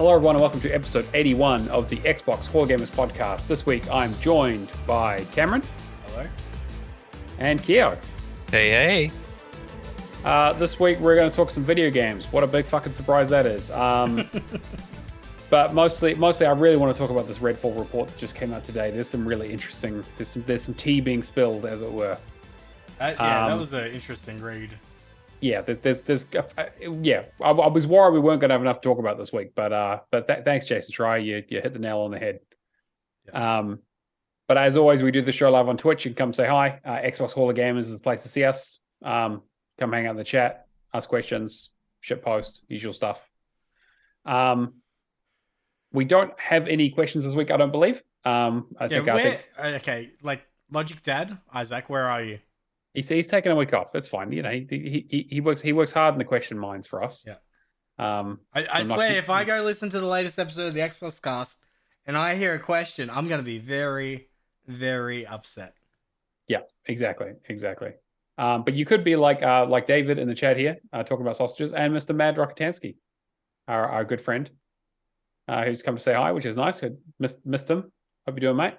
Hello, everyone, and welcome to episode 81 of the Xbox Hall Gamers podcast. This week, I'm joined by Cameron. Hello. And Keo. Hey. This week, we're going to talk some video games. What a big fucking surprise that is. But mostly, I really want to talk about this Redfall report that just came out today. There's some really interesting, there's some tea being spilled, as it were. That was an interesting read. Yeah, yeah. I was worried we weren't going to have enough to talk about this week, but thanks, Jason Schreier. You hit the nail on the head. Yeah. But as always, we do the show live on Twitch. You can come say hi. Xbox Hall of Gamers is the place to see us. Come hang out in the chat, ask questions, shit post, usual stuff. We don't have any questions this week, I don't believe. I think okay, like Logic Dad, Isaac, where are you? He's taking a week off. It's fine. You know, he works hard in the question minds for us. Yeah. I swear, if I go listen to the latest episode of the Xbox Cast and I hear a question, I'm going to be very, very upset. Yeah, exactly. But you could be like David in the chat here, talking about sausages, and Mr. Mad Rockatansky, our good friend, who's come to say hi, which is nice. Missed him. Hope you're doing, mate.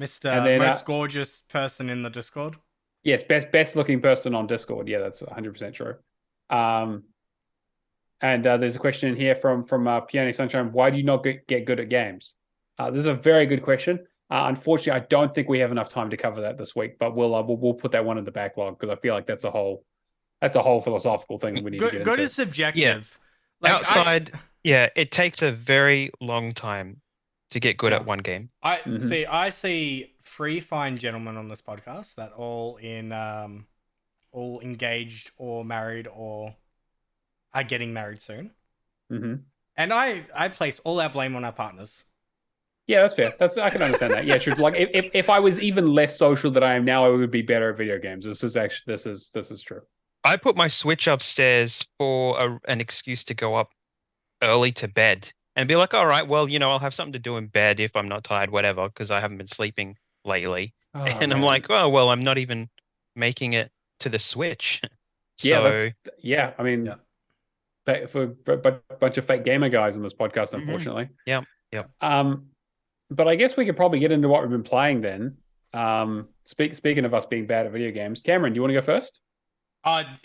Mr. Most gorgeous person in the Discord. Yes, best looking person on Discord. Yeah, that's 100% true. And there's a question in here from Peony Sunshine. Why do you not get good at games? This is a very good question. Unfortunately, I don't think we have enough time to cover that this week, but we'll put that one in the backlog because I feel like that's a whole philosophical thing that we need to get into. Good is subjective. Yeah. Like it takes a very long time to get good at one game. I see three fine gentlemen on this podcast that all engaged or married or are getting married soon. Mm-hmm. And I place all our blame on our partners. Yeah, that's fair. I can understand that. Yeah, sure. Like if I was even less social than I am now, I would be better at video games. This is true. I put my Switch upstairs for an excuse to go up early to bed. And be like, all right, well, I'll have something to do in bed if I'm not tired, whatever, because I haven't been sleeping lately. And man. I'm like, oh, well, I'm not even making it to the Switch. For a bunch of fake gamer guys on this podcast, unfortunately. Yeah. But I guess we could probably get into what we've been playing then. Speaking of us being bad at video games, Cameron, do you want to go first?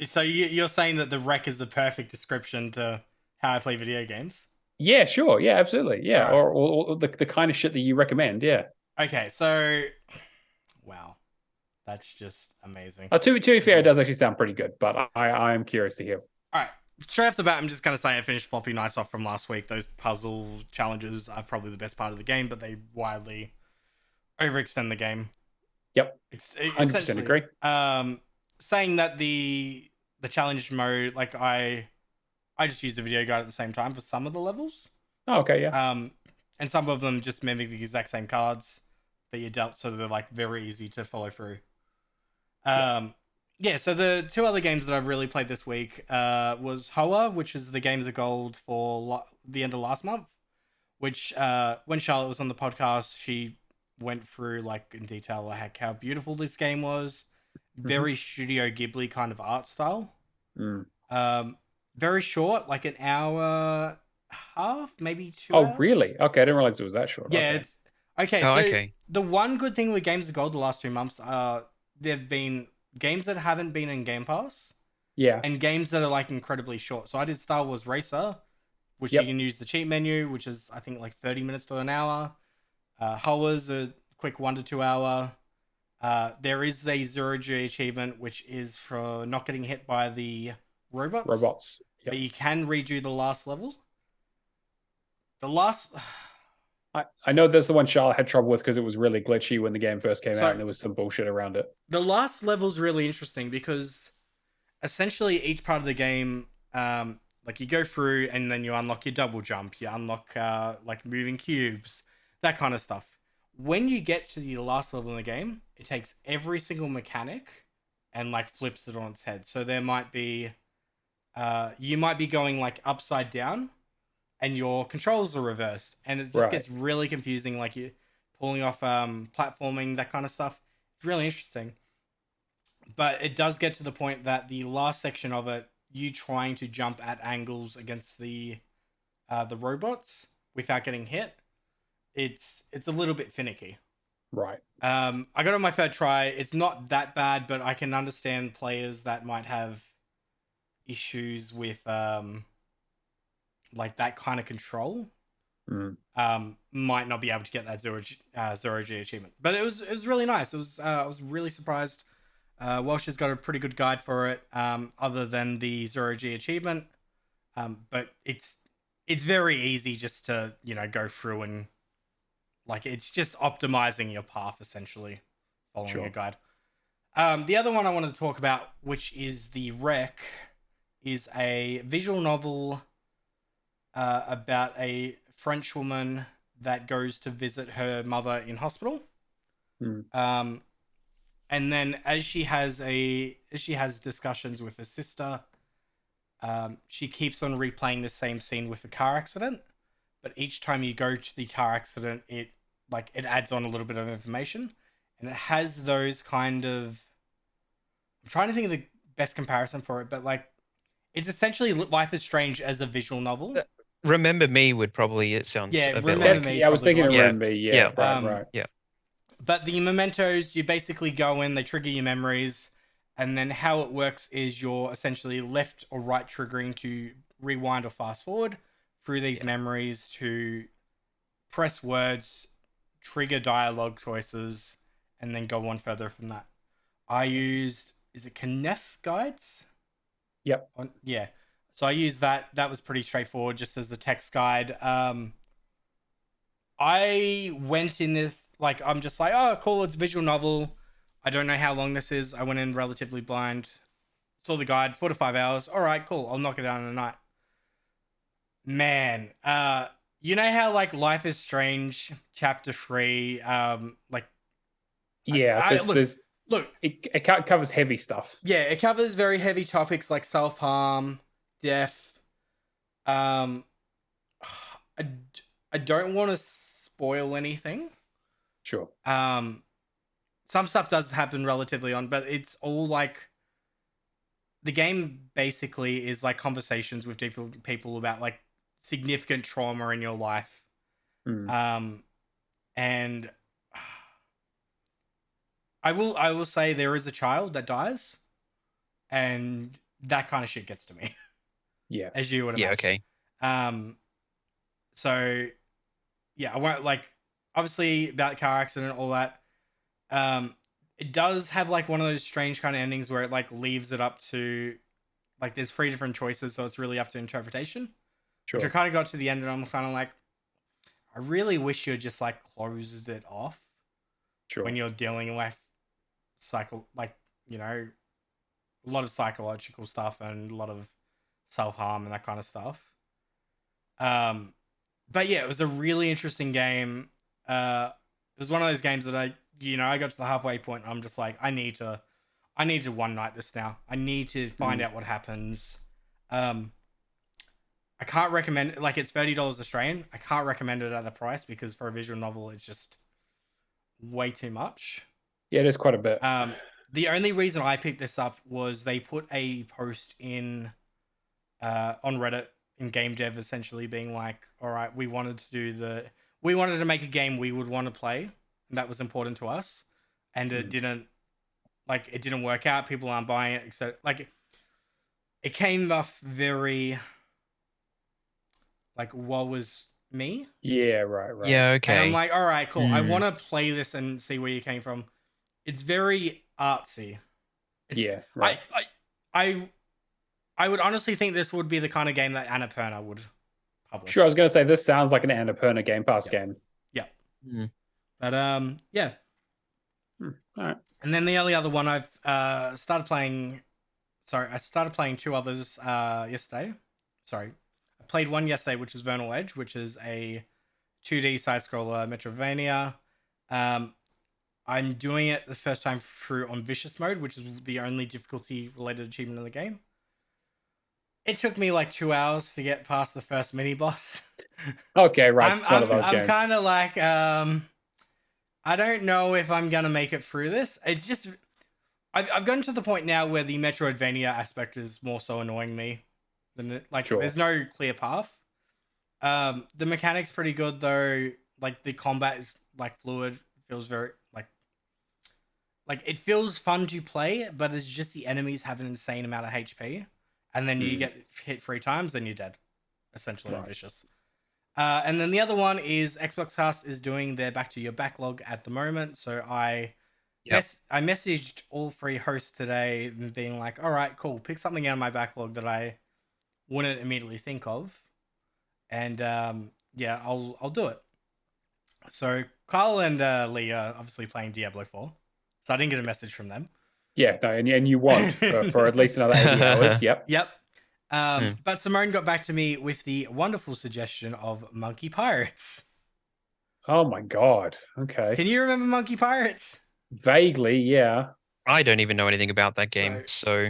So you're saying that the rec is the perfect description to how I play video games? Yeah, sure. Yeah, absolutely. Yeah, right. or the kind of shit that you recommend. Yeah. Okay, so wow, that's just amazing. To be fair, it does actually sound pretty good, but I am curious to hear. All right, straight off the bat, I'm just gonna say I finished Floppy Nights off from last week. Those puzzle challenges are probably the best part of the game, but they widely overextend the game. Yep, 100% agree. Saying that the challenge mode, like I just used a video guide at the same time for some of the levels. Oh, okay, yeah. And some of them just mimic the exact same cards that you dealt, so they're like very easy to follow through. So the two other games that I've really played this week was Hoa, which is the Games of Gold for the end of last month, which when Charlotte was on the podcast, she went through like in detail like how beautiful this game was. Very Studio Ghibli kind of art style. Very short, like an hour half, maybe 2 hours. Oh, really? Okay, I didn't realize it was that short. Yeah, okay. Okay. The one good thing with Games of Gold the last 2 months, there've been games that haven't been in Game Pass. Yeah. And games that are like incredibly short. So I did Star Wars Racer, which you can use the cheat menu, which is I think like 30 minutes to an hour. Hoa's a quick 1 to 2 hour. There is a 0G achievement, which is for not getting hit by the robots. Yep. But you can redo the last level. I know that's the one Charlotte had trouble with because it was really glitchy when the game first came out and there was some bullshit around it. The last level's really interesting because essentially each part of the game, like you go through and then you unlock your double jump, you unlock like moving cubes, that kind of stuff. When you get to the last level in the game, it takes every single mechanic and like flips it on its head. So there might be you might be going like upside down and your controls are reversed and it just gets really confusing, like you're pulling off platforming, that kind of stuff. It's really interesting. But it does get to the point that the last section of it, you trying to jump at angles against the the robots without getting hit, it's a little bit finicky. Right. I got it on my third try. It's not that bad, but I can understand players that might have issues with like that kind of control. Might not be able to get that zero G achievement, but it was really nice. I was really surprised. Welsh has got a pretty good guide for it, other than the zero G achievement. But it's very easy just to go through and like it's just optimizing your path essentially, following a guide. The other one I wanted to talk about, which is the Wreck, is a visual novel about a French woman that goes to visit her mother in hospital. And then as she has discussions with her sister, she keeps on replaying the same scene with the car accident. But each time you go to the car accident, it adds on a little bit of information, and it has those kind of. I'm trying to think of the best comparison for it, but like, it's essentially Life is Strange as a visual novel. Remember Me would probably, it sounds a bit Remember like. Me. Yeah, I was thinking of Yeah. Remember Me. Yeah, Yeah. right. Yeah. But the mementos, you basically go in, they trigger your memories, and then how it works is you're essentially left or right triggering to rewind or fast forward through these memories to press words, trigger dialogue choices, and then go on further from that. I used, is it Knef guides? Yep. Yeah. So I used that. That was pretty straightforward, just as a text guide. I went in this, like, I'm just like, oh, cool, it's a visual novel. I don't know how long this is. I went in relatively blind. Saw the guide, 4 to 5 hours. All right, cool. I'll knock it out in a night. Man, you know how, like, Life is Strange, Chapter 3, like... Yeah, Look, it covers heavy stuff. Yeah, it covers very heavy topics like self-harm, death. I don't want to spoil anything. Sure. Some stuff does happen relatively on, but it's all like the game basically is like conversations with different people about like significant trauma in your life. And I will say there is a child that dies, and that kind of shit gets to me. Yeah. As you would imagine. Yeah, okay. So yeah, I won't, like, obviously about the car accident, all that. It does have like one of those strange kind of endings where it like leaves it up to, like, there's 3 different choices, so it's really up to interpretation. Sure. Which I kind of got to the end and I'm kind of like, I really wish you had just like closed it off. Sure. When you're dealing with a lot of psychological stuff and a lot of self-harm and that kind of stuff. But yeah, it was a really interesting game. It was one of those games that I got to the halfway point and I'm just like, I need to one night this now. I need to find out what happens. I can't recommend it. Like, it's $30 Australian. I can't recommend it at the price because for a visual novel, it's just way too much. Yeah, it is quite a bit. The only reason I picked this up was they put a post in on Reddit in game dev, essentially being like, all right, we wanted to make a game we would want to play, and that was important to us, and it didn't work out. People aren't buying it, except like it came off very like, what was me? Yeah, right. Yeah, okay. And I'm like, all right, cool. I want to play this and see where you came from. It's very artsy. Yeah, right. I would honestly think this would be the kind of game that Annapurna would publish. Sure, I was going to say this sounds like an Annapurna Game Pass game. Yeah. But yeah. All right. And then the only other one I started playing 2 others yesterday. Sorry. I played one yesterday, which is Vernal Edge, which is a 2D side-scroller Metroidvania. I'm doing it the first time through on Vicious Mode, which is the only difficulty-related achievement in the game. It took me like 2 hours to get past the first mini-boss. Okay, right. It's one of those I'm games. kind of like, I don't know if I'm going to make it through this. It's just, I've gotten to the point now where the Metroidvania aspect is more so annoying me than it, like, Sure. There's no clear path. The mechanic's pretty good though. Like the combat is like fluid. Feels very like it feels fun to play, but it's just the enemies have an insane amount of HP, and then you Mm, get hit 3 times, then you're dead, essentially on right. vicious. And then the other one is Xbox Cast is doing their back to your backlog at the moment. So Yep. I messaged all three hosts today, being like, "All right, cool, pick something out of my backlog that I wouldn't immediately think of, and yeah, I'll do it." So Kyle and Lee are obviously playing Diablo 4, so I didn't get a message from them. Yeah, no, and you won't for at least another 80 hours. Yep. Yep. Hmm. But Simone got back to me with the wonderful suggestion of Monkey Pirates. Oh my God. Okay. Can you remember Monkey Pirates? Vaguely, yeah. I don't even know anything about that game, So, so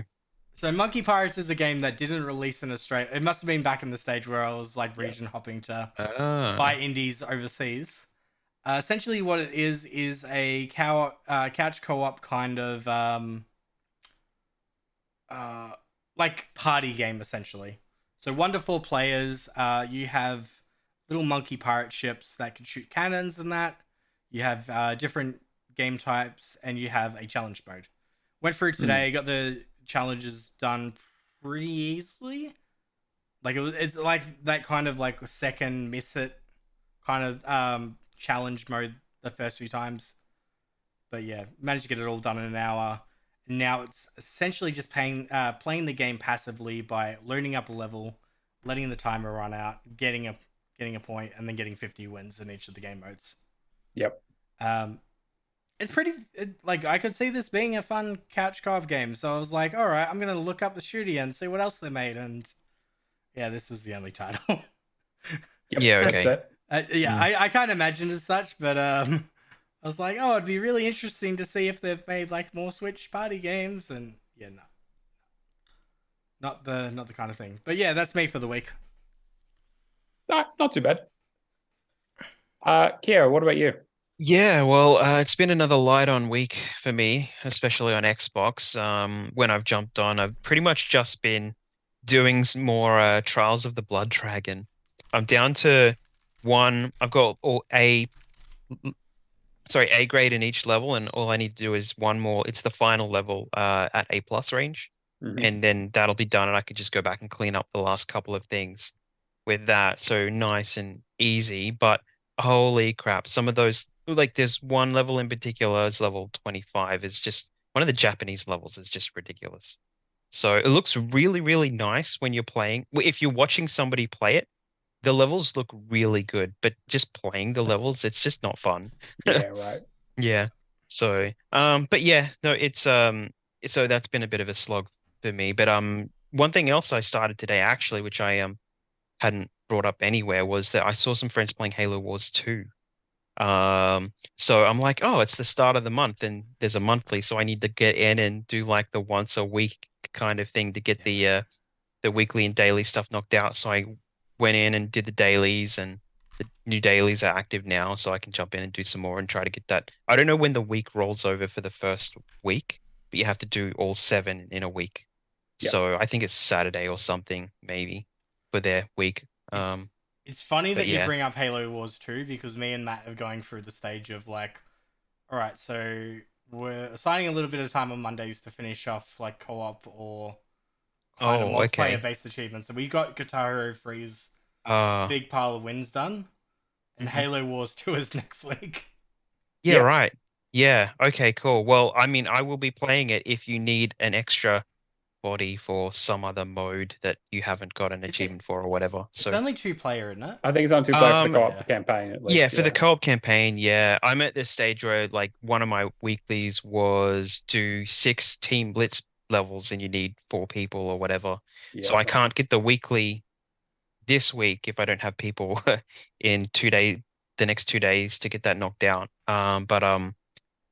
so Monkey Pirates is a game that didn't release in Australia. It must have been back in the stage where I was like Yeah. region hopping to buy ah, indies overseas. Essentially, what it is a couch co-op kind of uh, like party game essentially. So 1 to 4 players. You have little monkey pirate ships that can shoot cannons and that. You have different game types, and you have a challenge mode. Went through Mm, today, got the challenges done pretty easily. Like it's like that kind of like second miss it kind of challenge mode the first few times. But yeah, managed to get it all done in an hour. Now it's essentially just playing the game passively by loading up a level, letting the timer run out, getting a point, and then getting 50 wins in each of the game modes. yep. Um, it's like I could see this being a fun couch co-op game. So I was like, all right, I'm gonna look up the studio and see what else they made. And yeah, this was the only title. Yep. yeah, That's okay. it. Yeah, Hmm. I can't imagine as such, but I was like, oh, it'd be really interesting to see if they've made like more Switch party games, and yeah, no, not the kind of thing. But yeah, that's me for the week. Not too bad. Kiera, what about you? Yeah, well, it's been another light on week for me, especially on Xbox. When I've jumped on, I've pretty much just been doing some more Trials of the Blood Dragon. I'm down to one. I've got all A grade in each level, and all I need to do is one more. It's the final level at A plus range, Hmm. and then that'll be done, and I could just go back and clean up the last couple of things with that. So nice and easy, but holy crap, some of those like there's one level in particular, it's level 25, is just one of the Japanese levels is just ridiculous. So it looks really, really nice when you're playing. If you're watching somebody play it, the levels look really good, but just playing the levels, it's just not fun. Yeah, right. Yeah. So, but yeah, no, so that's been a bit of a slog for me. But one thing else I started today actually, which I hadn't brought up anywhere, was that I saw some friends playing Halo Wars 2. So I'm like, oh, it's the start of the month and there's a monthly, so I need to get in and do like the once a week kind of thing to get Yeah, the weekly and daily stuff knocked out. So I went in and did the dailies, and the new dailies are active now, so I can jump in and do some more and try to get that. I don't know when the week rolls over for the first week, but you have to do all 7 in a week. Yep. So I think it's Saturday or something, maybe, for their week. it's it's funny But that you yeah. bring up Halo Wars 2 because me and Matt are going through the stage of like, all right, so we're assigning a little bit of time on Mondays to finish off like co-op or kind of Oh, multiplayer okay. based achievements. So we got Guitar Hero 3's Uh, big pile of wins done, and mhm. Halo Wars 2 is next week. Yeah, Yep. right. Yeah, okay, cool. Well, I mean, I will be playing it if you need an extra body for some other mode that you haven't got an Is it? achievement for or whatever. It's So, only 2 player, isn't it? I think it's on 2 player for the um, co-op Yeah. campaign at yeah, least. for the Yeah. co-op campaign, yeah, I'm at this stage where like one of my weeklies was do 6 Team Blitz levels and you need 4 people or whatever. So Yeah. I Right. can't get the weekly this week if I don't have people in 2 day, the next 2 days to get that knocked out. But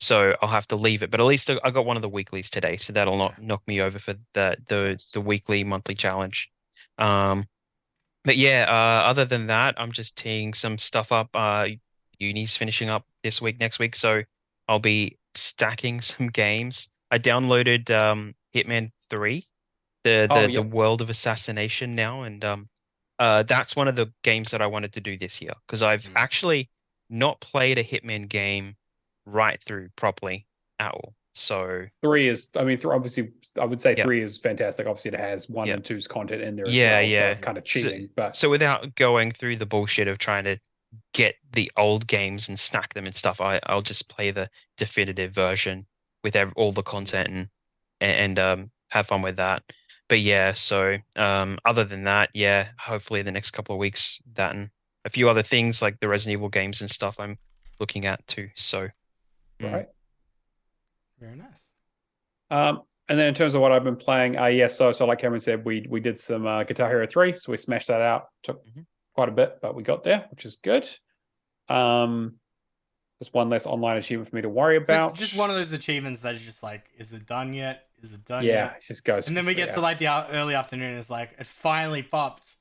so I'll have to leave it. But at least I got one of the weeklies today, so that'll Yeah. not knock me over for the Nice. the weekly monthly challenge. Um, but yeah, other than that, I'm just teeing some stuff up. Uni's finishing up this week, next week, so I'll be stacking some games. I downloaded Hitman 3, the Oh, the yep. World of Assassination now, and that's one of the games that I wanted to do this year because I've actually not played a Hitman game right through properly at all. So 3 is, I mean, obviously, I would say Yeah. 3 is fantastic. Obviously, it has 1 Yeah. and 2's content in there as Yeah, well, so yeah. it's kind of cheating. But So without going through the bullshit of trying to get the old games and stack them and stuff, I'll just play the definitive version with all the content and have fun with that. But yeah, so other than that, yeah, hopefully the next couple of weeks that and a few other things like the Resident Evil games and stuff I'm looking at too. So right. Very nice. And then in terms of what I've been playing, so like Cameron said, we did some Guitar Hero 3, so we smashed that out. Took quite a bit, but we got there, which is good. There's one less online achievement for me to worry about. Just one of those achievements that's just like, is it done yet? Is it done Yeah, yet? it just goes. And then we get to like the early afternoon, and it's like, it finally popped.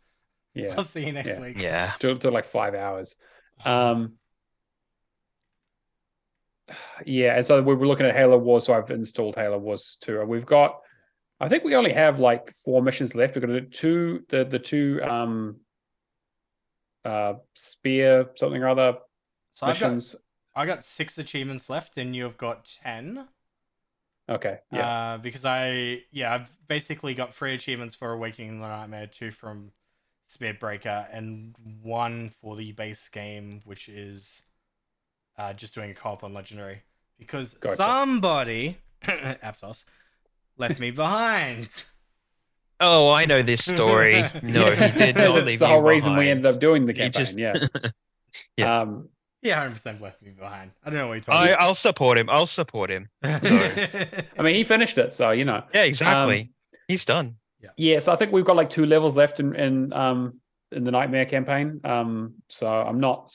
Yeah. I'll see you next week. Yeah. To like 5 hours. Yeah, and so we were looking at Halo Wars, so I've installed Halo Wars 2. And we've got, I think we only have like 4 missions left. We're gonna do the two spear something or other So missions. I got 6 achievements left, and you've got 10. Okay. Yeah. Because I've basically got 3 achievements for Awakening the Nightmare, 2 from Spearbreaker, and 1 for the base game, which is just doing a co-op on Legendary. Because somebody, Aptos, left me behind. Oh, I know this story. No, he did not leave you behind. That's the whole reason we ended up doing the campaign. Yeah. Yeah. Yeah, 100% left me behind. I don't know what you're talking about. I'll support him. I'll support him. So. I mean, he finished it, so you know. Yeah, exactly. He's done. Yeah, so I think we've got like 2 levels left in the Nightmare campaign. So I'm not.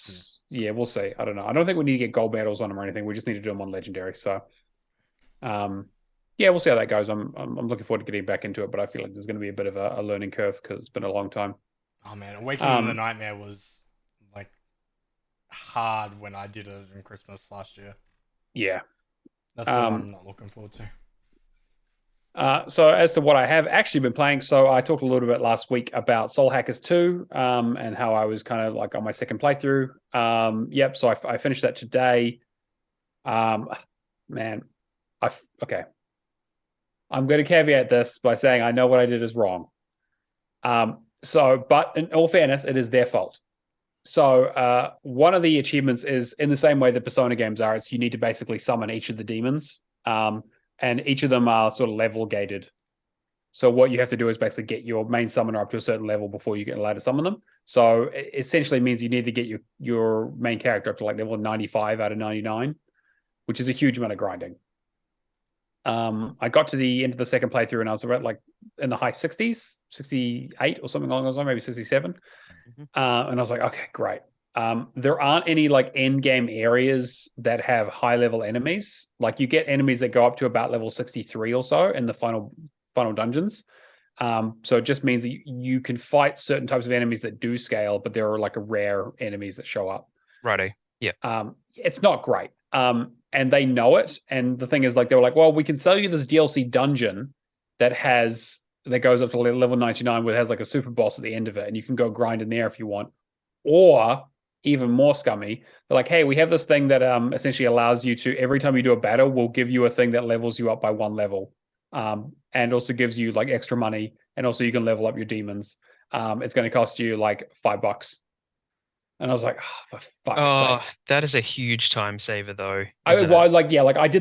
Yeah, we'll see. I don't know. I don't think we need to get gold medals on them or anything. We just need to do them on Legendary. So, yeah, we'll see how that goes. I'm looking forward to getting back into it, but I feel like there's going to be a bit of a learning curve because it's been a long time. Oh man, Awakening the Nightmare was like hard when I did it in Christmas last year. Yeah, that's what I'm not looking forward to. So as to what I have actually been playing, so I talked a little bit last week about Soul Hackers 2 and how I was kind of like on my second playthrough. Yep, so I finished that today. Man, okay. I'm going to caveat this by saying I know what I did is wrong. But in all fairness, it is their fault. So one of the achievements is in the same way the Persona games are, it's you need to basically summon each of the demons. And each of them are sort of level gated. So what you have to do is basically get your main summoner up to a certain level before you get allowed to summon them. So it essentially means you need to get your main character up to like level 95 out of 99, which is a huge amount of grinding. I got to the end of the second playthrough and I was about like in the high 60s, 68 or something along those lines, maybe 67. And I was like, okay, great. There aren't any like end game areas that have high level enemies. Like you get enemies that go up to about level 63 or so in the final dungeons. So it just means that you can fight certain types of enemies that do scale, but there are like a rare enemies that show up. Righto. Yeah. It's not great. And they know it. And the thing is, like, they were like, well, we can sell you this DLC dungeon that goes up to level 99, where it has like a super boss at the end of it, and you can go grind in there if you want. Or even more scummy, they're like, hey, we have this thing that essentially allows you to, every time you do a battle, we'll give you a thing that levels you up by 1 level. And also gives you like extra money, and also you can level up your demons. It's going to cost you like $5. And I was like, oh, for fuck's sake. That is a huge time saver, though. I did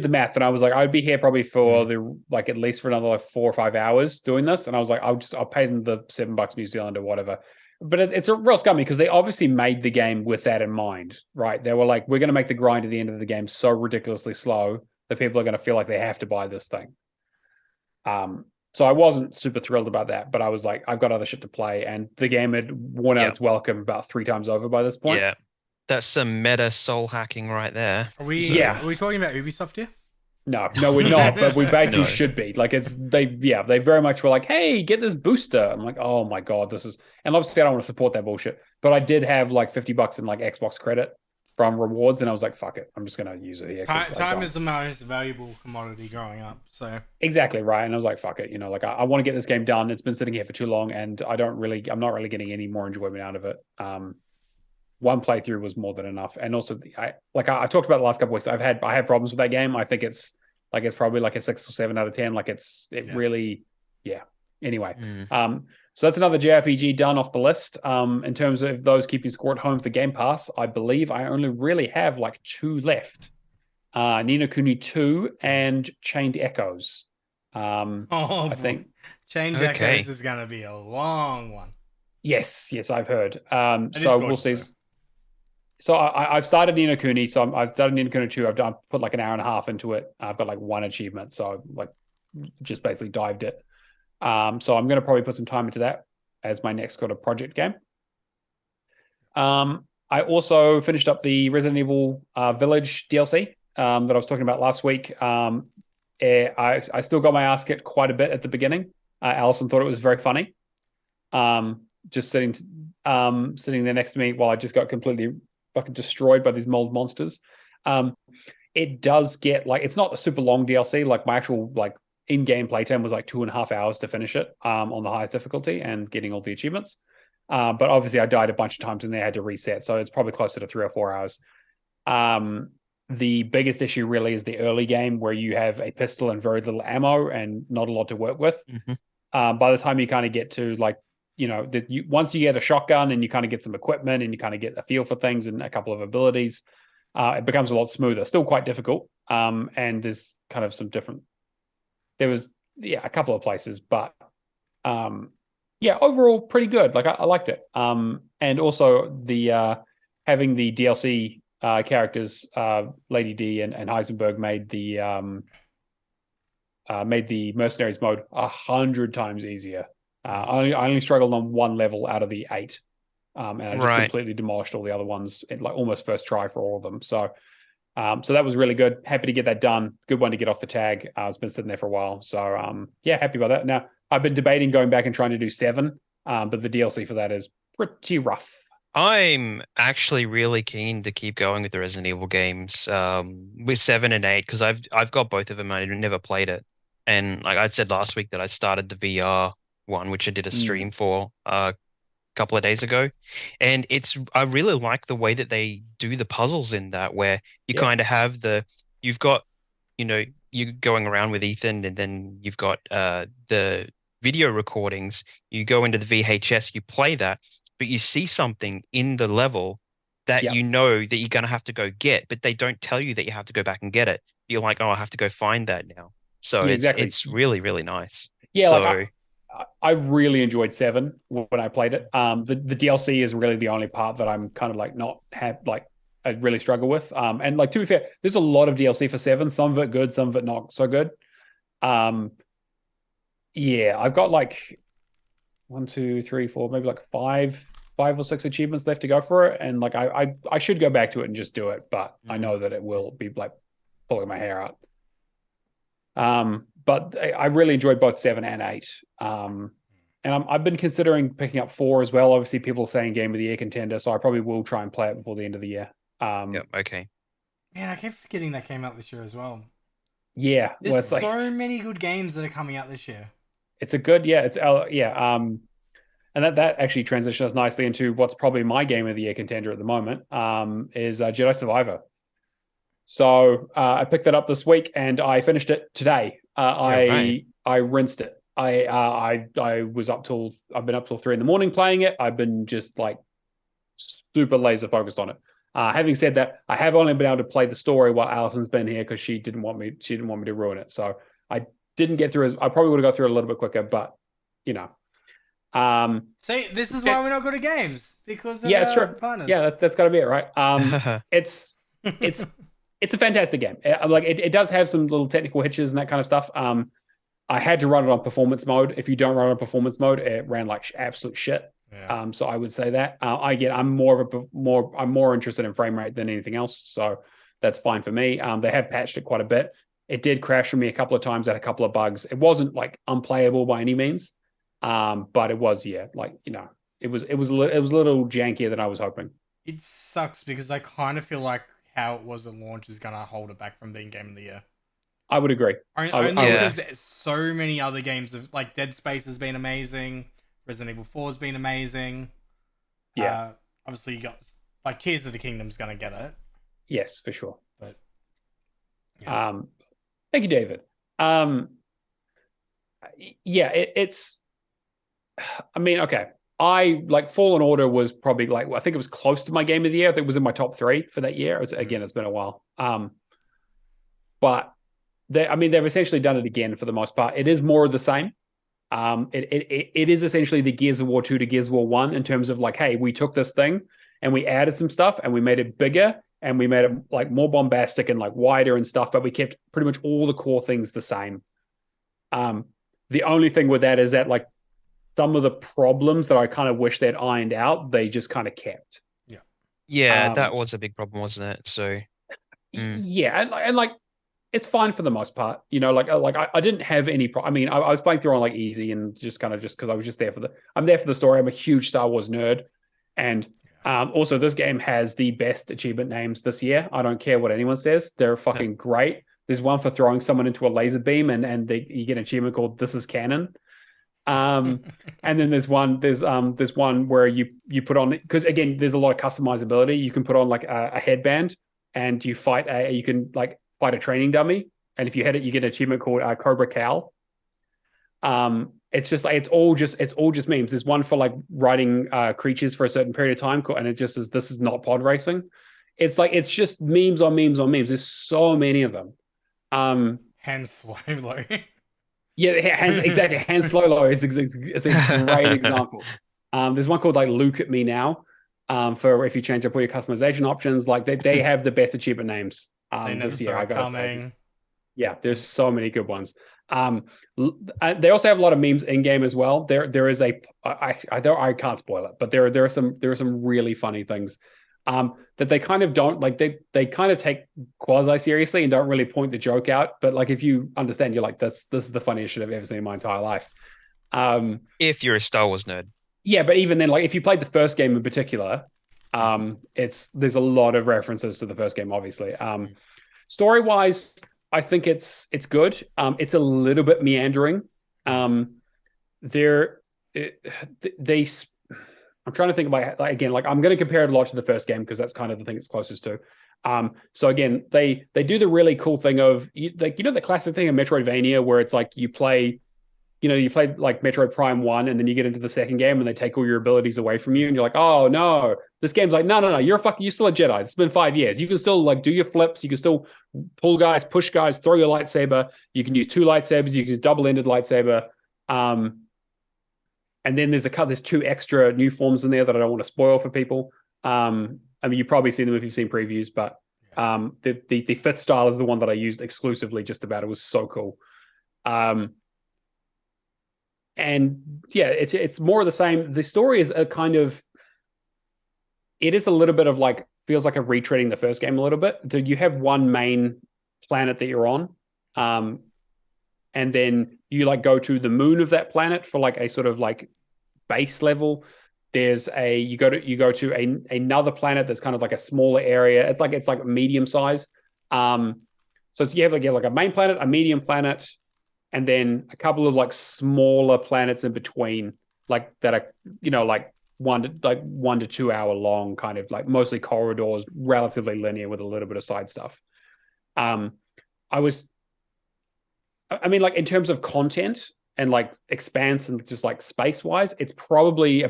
the math, and I was like, I'd be here probably for at least for another like 4 or 5 hours doing this. And I was like, I'll pay them the $7 New Zealand or whatever. But it's a real scummy because they obviously made the game with that in mind, right? They were like, we're going to make the grind at the end of the game so ridiculously slow that people are going to feel like they have to buy this thing. So I wasn't super thrilled about that, but I was like, I've got other shit to play, and the game had worn out its welcome about 3 times over by this point. Yeah, that's some meta soul hacking right there. Are we talking about Ubisoft here? No, we're not, but we basically should be. Like they very much were like, hey, get this booster. I'm like, oh my God, this is, and obviously I don't want to support that bullshit, but I did have like $50 in like Xbox credit from rewards, and I was like, fuck it, I'm just gonna use it here. Time is the most valuable commodity growing up. So exactly right, and I was like, fuck it, like I want to get this game done. It's been sitting here for too long, and I'm not really getting any more enjoyment out of it. One playthrough was more than enough, and also I talked about the last couple of weeks. I had problems with that game. I think it's probably like a 6 or 7 out of 10. Like really, yeah. Anyway, so that's another JRPG done off the list. In terms of those keeping score at home for Game Pass, I believe I only really have like 2 left. Ni no Kuni 2 and Chained Echoes. I think Chained Echoes is going to be a long one. Yes, I've heard. So we'll see. So I've started Ni no Kuni. So I've started Ni no Kuni 2. I've put like an hour and a half into it. I've got like 1 achievement. So I've like just basically dived it. So I'm going to probably put some time into that as my next kind of project game. I also finished up the Resident Evil Village DLC that I was talking about last week. I still got my ass kicked quite a bit at the beginning. Allison thought it was very funny. Just sitting there next to me while I just got completely fucking destroyed by these mold monsters. It does get like, it's not a super long DLC. Like my actual like in-game playtime was like 2.5 hours to finish it on the highest difficulty and getting all the achievements. But obviously I died a bunch of times and they had to reset. So it's probably closer to 3 or 4 hours. The biggest issue really is the early game where you have a pistol and very little ammo and not a lot to work with. By the time you kind of get to like, once you get a shotgun and you kind of get some equipment and you kind of get a feel for things and a couple of abilities, it becomes a lot smoother. Still quite difficult. And there's kind of some different. There was a couple of places, but overall pretty good. Like I liked it. And also the having the DLC characters, Lady D and Heisenberg made the mercenaries mode 100 times easier. I only struggled on 1 level out of the 8. And I just completely demolished all the other ones in like almost first try for all of them. So that was really good. Happy to get that done. Good one to get off the tag. It's been sitting there for a while. So happy about that. Now I've been debating going back and trying to do 7, but the DLC for that is pretty rough. I'm actually really keen to keep going with the Resident Evil games with 7 and 8 because I've got both of them and I never played it. And like I said last week that I started the VR one, which I did a stream for a couple of days ago, and I really like the way that they do the puzzles in that, where you kind of have you've got you going around with Ethan, and then you've got the video recordings. You go into the VHS, you play that, but you see something in the level that that you're gonna have to go get, but they don't tell you that you have to go back and get it. You're like, oh, I have to go find that now. So it's really, really nice. Yeah, so, I really enjoyed 7 when I played it. The DLC is really the only part that I'm kind of like I really struggle with. And like to be fair, there's a lot of DLC for 7. Some of it good, some of it not so good. I've got like 1, 2, 3, 4, maybe like 5 or 6 achievements left to go for it. And like I should go back to it and just do it, but I know that it will be like pulling my hair out. But I really enjoyed both 7 and 8. And I've been considering picking up 4 as well. Obviously, people are saying Game of the Year contender, so I probably will try and play it before the end of the year. Okay. Man, I keep forgetting that came out this year as well. Yeah, there's so many good games that are coming out this year. It's a good, and that actually transitions us nicely into what's probably my Game of the Year contender at the moment. Is Jedi Survivor. So I picked that up this week and I finished it today. I rinsed it. I've been up till 3 a.m. playing it. I've been just like super laser focused on it. Having said that, I have only been able to play the story while Allison's been here because she didn't want me to ruin it. So I didn't get through I probably would have got through it a little bit quicker, but See, this is why we're not good at games, because of it's true. partners. Yeah, that's got to be it, right? It's a fantastic game. Like it does have some little technical hitches and that kind of stuff. I had to run it on performance mode. If you don't run it on performance mode, it ran like absolute shit. Yeah. So I would say that I'm more interested in frame rate than anything else. So that's fine for me. They have patched it quite a bit. It did crash for me a couple of times, had a couple of bugs. It wasn't like unplayable by any means, but it was it was a little jankier than I was hoping. It sucks because I kind of feel like how it was at launch is gonna hold it back from being Game of the Year. I would agree. Only I would. because so many other games have, like, Dead Space has been amazing, Resident Evil 4 has been amazing. Yeah. Obviously you got like Tears of the Kingdom's gonna get it, Yes, for sure. but yeah. Thank you, David. Yeah, it's. I mean, okay. I like Fallen Order was probably like I think it was close to my game of the year. I think it was in my top 3 for that year. Again, it's been a while. But they've essentially done it again for the most part. It is more of the same. It is essentially the Gears of War 2 to Gears of War 1 in terms of like, hey, we took this thing and we added some stuff and we made it bigger and we made it like more bombastic and like wider and stuff, but we kept pretty much all the core things the same. The only thing with that is that like some of the problems that I kind of wish they'd ironed out, they just kind of kept. Yeah, that was a big problem, wasn't it? So yeah, and like it's fine for the most part, you know. Like I didn't have any. I mean, I was playing through on like easy and just because I was just there for I'm there for the story. I'm a huge Star Wars nerd, and also this game has the best achievement names this year. I don't care what anyone says; they're fucking great. There's one for throwing someone into a laser beam, and you get an achievement called "This is Canon." And then there's one where you put on, because again there's a lot of customizability. You can put on like a headband and you can like fight a training dummy, and if you hit it you get an achievement called Cobra Cal. It's just like it's all just memes. There's one for like riding creatures for a certain period of time, and it just says this is not pod racing. It's like it's just memes on memes on memes. There's so many of them. Han Solo. Yeah, exactly. Han Solo is it's a great example. There's one called like "Look at Me Now," for if you change up all your customization options. Like they have the best achievement names this year. I gotta say. Yeah, there's so many good ones. They also have a lot of memes in game as well. There is I can't spoil it, but there are some really funny things that they kind of don't like. They kind of take quasi seriously and don't really point the joke out. But like if you understand, you're like this is the funniest shit I've ever seen in my entire life. If you're a Star Wars nerd. Yeah, but even then, like if you played the first game in particular, there's a lot of references to the first game, obviously. Story wise, I think it's good. It's a little bit meandering. I'm trying to think about again, like I'm going to compare it a lot to the first game because that's kind of the thing it's closest to. So again, they do the really cool thing of the classic thing of Metroidvania where it's like you play like Metroid Prime 1 and then you get into the second game and they take all your abilities away from you and you're like, oh no, this game's like, no, you're still a Jedi. It's been 5 years. You can still like do your flips. You can still pull guys, push guys, throw your lightsaber. You can use 2 lightsabers. You can use double-ended lightsaber. And then there's 2 extra new forms in there that I don't want to spoil for people. I mean, you've probably seen them if you've seen previews, but the fifth style is the one that I used exclusively just about. It was so cool. And yeah, it's more of the same. The story is it is a little bit of like, feels like a retreading the first game a little bit. So you have one main planet that you're on. And then you like go to the moon of that planet for like a sort of like base level. You go to another planet that's kind of like a smaller area. It's like medium size. So you have like a main planet, a medium planet, and then a couple of like smaller planets in between, like that are like 1 to 2 hour long, kind of like mostly corridors, relatively linear with a little bit of side stuff. I mean, like in terms of content and like expanse and just like space wise, it's probably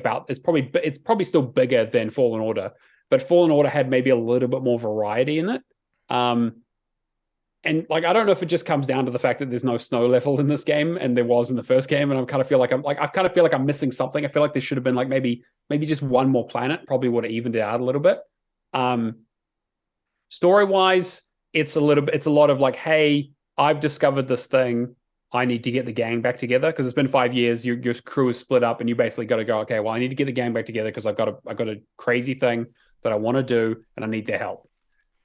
still bigger than Fallen Order, but Fallen Order had maybe a little bit more variety in it. And like I don't know if it just comes down to the fact that there's no snow level in this game and there was in the first game, and I kind of feel like I'm missing something. I feel like there should have been like maybe just one more planet, probably would have evened it out a little bit. Story wise, it's a lot of like, hey, I've discovered this thing. I need to get the gang back together because it's been 5 years. Your crew is split up, and you basically got to go, okay, well, I need to get the gang back together because I've got a crazy thing that I want to do, and I need their help.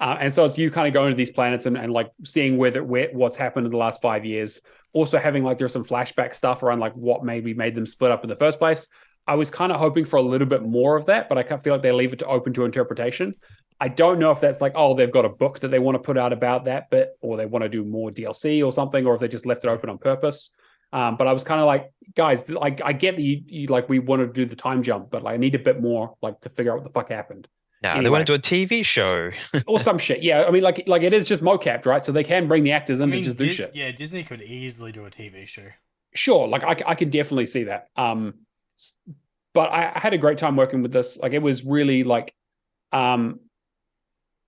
And so it's you kind of going to these planets and like seeing what's happened in the last 5 years. Also having like there's some flashback stuff around like what maybe made them split up in the first place. I was kind of hoping for a little bit more of that, but I kind of feel like they leave it to open to interpretation. I don't know if that's like, oh, they've got a book that they want to put out about that bit, or they want to do more DLC or something, or if they just left it open on purpose. But I was kind of like, guys, like I get that you like we want to do the time jump, but like I need a bit more like to figure out what the fuck happened. No, they Anyway, want to do a TV show. or some shit. Yeah, I mean, like it is just mocapped, right? So they can bring the actors in to just do Di- shit. Yeah, Disney could easily do a TV show. Sure, like I could definitely see that. But I had a great time working with this. Like it was really like,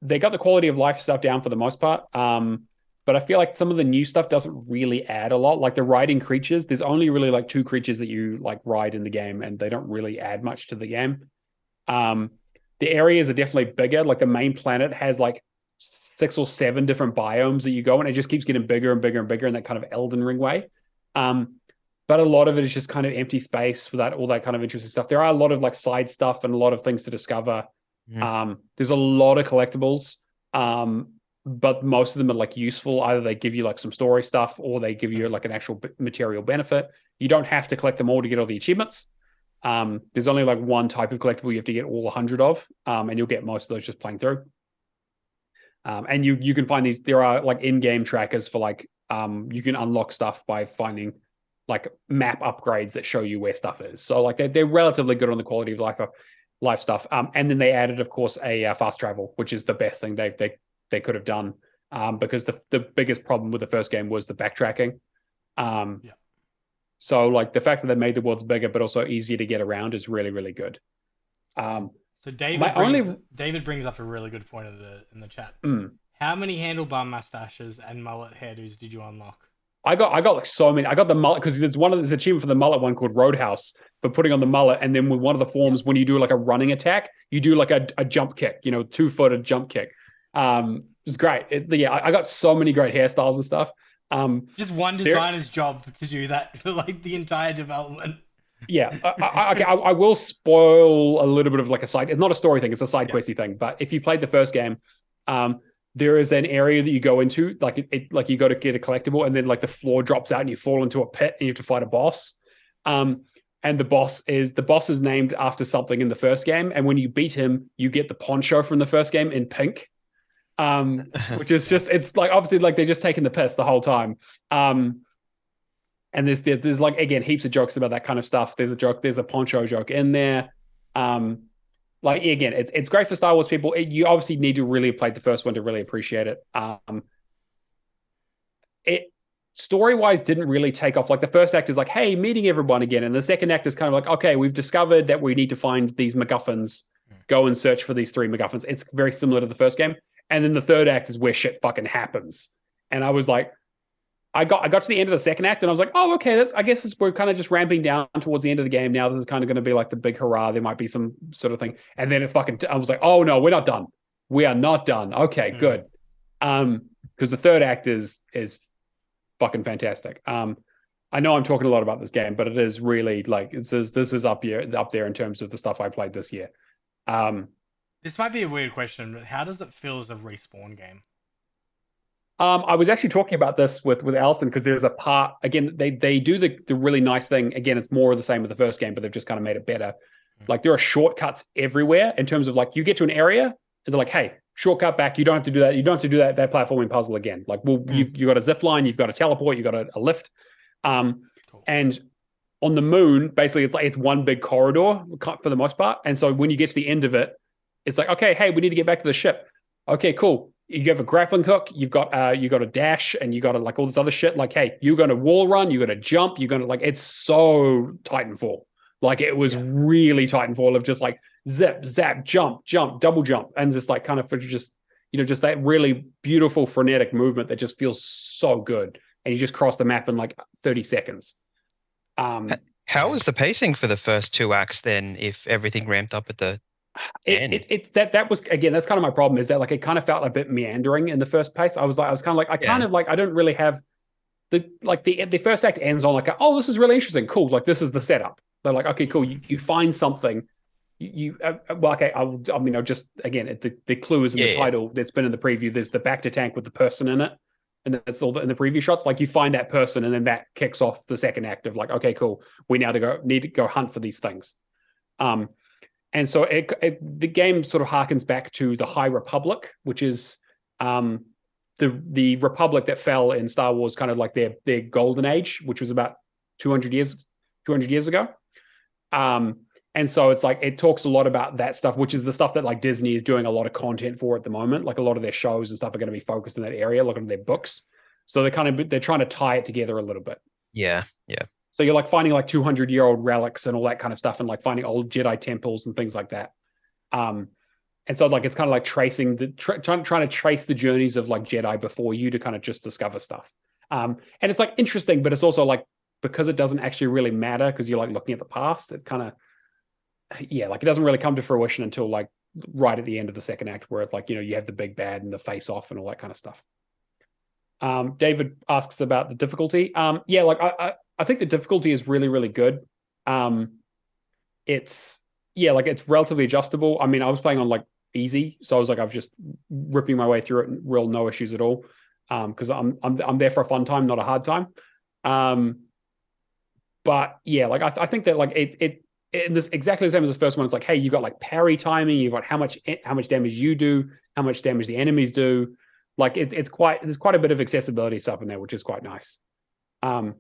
they got the quality of life stuff down for the most part. But I feel like some of the new stuff doesn't really add a lot. Like the riding creatures, there's only really like 2 creatures that you like ride in the game, and they don't really add much to the game. The areas are definitely bigger. Like the main planet has like 6 or 7 different biomes that you go in. It just keeps getting bigger and bigger and bigger in that kind of Elden Ring way. But a lot of it is just kind of empty space without all that kind of interesting stuff. There are a lot of like side stuff and a lot of things to discover. There's a lot of collectibles, but most of them are like useful. Either they give you like some story stuff, or they give you like an actual material benefit. You don't have to collect them all to get all the achievements. There's only like one type of collectible you have to get all 100 of, and you'll get most of those just playing through. And you can find these. There are like in-game trackers for like you can unlock stuff by finding like map upgrades that show you where stuff is. So like they're relatively good on the quality of life stuff. And then they added, of course, a fast travel, which is the best thing they could have done, because the biggest problem with the first game was the backtracking. So like the fact that they made the worlds bigger but also easier to get around is really, really good. So David brings up a really good point in the chat. How many handlebar mustaches and mullet hairdos did you unlock? I got like so many. I got the mullet because there's an achievement for the mullet one called Roadhouse for putting on the mullet, and then with one of the forms, when you do like a running attack, you do like a jump kick, 2-footed jump kick. It's great. I got so many great hairstyles and stuff. Just one designer's job to do that for like the entire development. Yeah, I will spoil a little bit of like a side. It's not a story thing; it's a side questy thing. But if you played the first game, there is an area that you go into, like like you go to get a collectible, and then like the floor drops out, and you fall into a pit, and you have to fight a boss. And the boss is named after something in the first game, and when you beat him, you get the poncho from the first game in pink. Which is just, it's like obviously like they're just taking the piss the whole time. And there's like, again, heaps of jokes about that kind of stuff. There's a poncho joke in there. Like again, it's great for Star Wars people. You obviously need to really have played the first one to really appreciate it. It story-wise didn't really take off. Like the first act is like, hey, meeting everyone again, and the second act is kind of like, okay, we've discovered that we need to find these MacGuffins. Go and search for these 3 MacGuffins. It's very similar to the first game. And then the third act is where shit fucking happens. And I was like, I got to the end of the second act, and I was like, oh, okay, we're kind of just ramping down towards the end of the game. Now this is kind of going to be like the big hurrah. There might be some sort of thing. And then I was like, oh no, we're not done. We are not done. Okay, good. Because the third act is fucking fantastic. I know I'm talking a lot about this game, but it is really like this is up there in terms of the stuff I played this year. This might be a weird question, but how does it feel as a respawn game? I was actually talking about this with Allison, because there's a part, again, they do the really nice thing. Again, it's more of the same with the first game, but they've just kind of made it better. Like there are shortcuts everywhere in terms of like you get to an area and they're like, hey, shortcut back. You don't have to do that. You don't have to do that platforming puzzle again. Like, well, you've got a zip line, you've got a teleport, you've got a lift. Cool. And on the moon, basically it's one big corridor for the most part. And so when you get to the end of it, it's like, okay, hey, we need to get back to the ship. Okay, cool. You have a grappling hook, you've got a dash, and you got to like all this other shit. Like, hey, you're going to wall run, you're going to jump, you're going to like, it's so Titanfall. Like it was really Titanfall of just like zip, zap, jump, double jump. And just like kind of just that really beautiful frenetic movement that just feels so good. And you just cross the map in like 30 seconds. How was the pacing for the first 2 acts then, if everything ramped up at the end? That was, again, that's kind of my problem, is that like it kind of felt a bit meandering in the first pace. I was kind of like, I don't really have the first act ends on like, oh, this is really interesting. Cool. Like this is the setup. They're like, okay, cool. You find something. Just again, the clue is in the title that's been in the preview. There's the back to tank with the person in it. And that's all in the preview shots. Like you find that person, and then that kicks off the second act of like, okay, cool. We now need to go hunt for these things. And so the game sort of harkens back to the High Republic, which is the Republic that fell in Star Wars, kind of like their golden age, which was about 200 years ago. And so it's like it talks a lot about that stuff, which is the stuff that like Disney is doing a lot of content for at the moment. Like a lot of their shows and stuff are going to be focused in that area, looking at their books. So they're trying to tie it together a little bit. Yeah. So you're like finding like 200-year-old relics and all that kind of stuff, and like finding old Jedi temples and things like that. And so like it's kind of like tracing trying to trace the journeys of like Jedi before you to kind of just discover stuff. And it's like interesting, but it's also like, because it doesn't actually really matter because you're like looking at the past, it kind of, like it doesn't really come to fruition until like right at the end of the second act, where it's like, you have the big bad and the face off and all that kind of stuff. David asks about the difficulty. Like I think the difficulty is really, really good. It's relatively adjustable. I mean, I was playing on like easy, so I was like, I've just ripping my way through it, and real no issues at all. Because I'm there for a fun time, not a hard time. But yeah, like I think that like it this exactly the same as the first one. It's like, hey, you got like parry timing, you've got how much damage you do, how much damage the enemies do. Like there's quite a bit of accessibility stuff in there, which is quite nice. So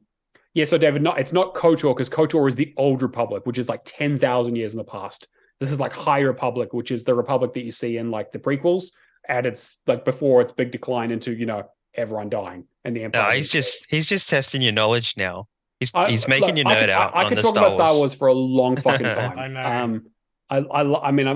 David, it's not KOTOR, because KOTOR is the old Republic, which is like 10,000 years in the past. This is like High Republic, which is the Republic that you see in like the prequels, and it's like before its big decline into everyone dying and the Empire. No, he's just testing your knowledge now. He's making you nerd out I on could the talk Star about Star Wars. Wars for a long fucking time. I know. I mean,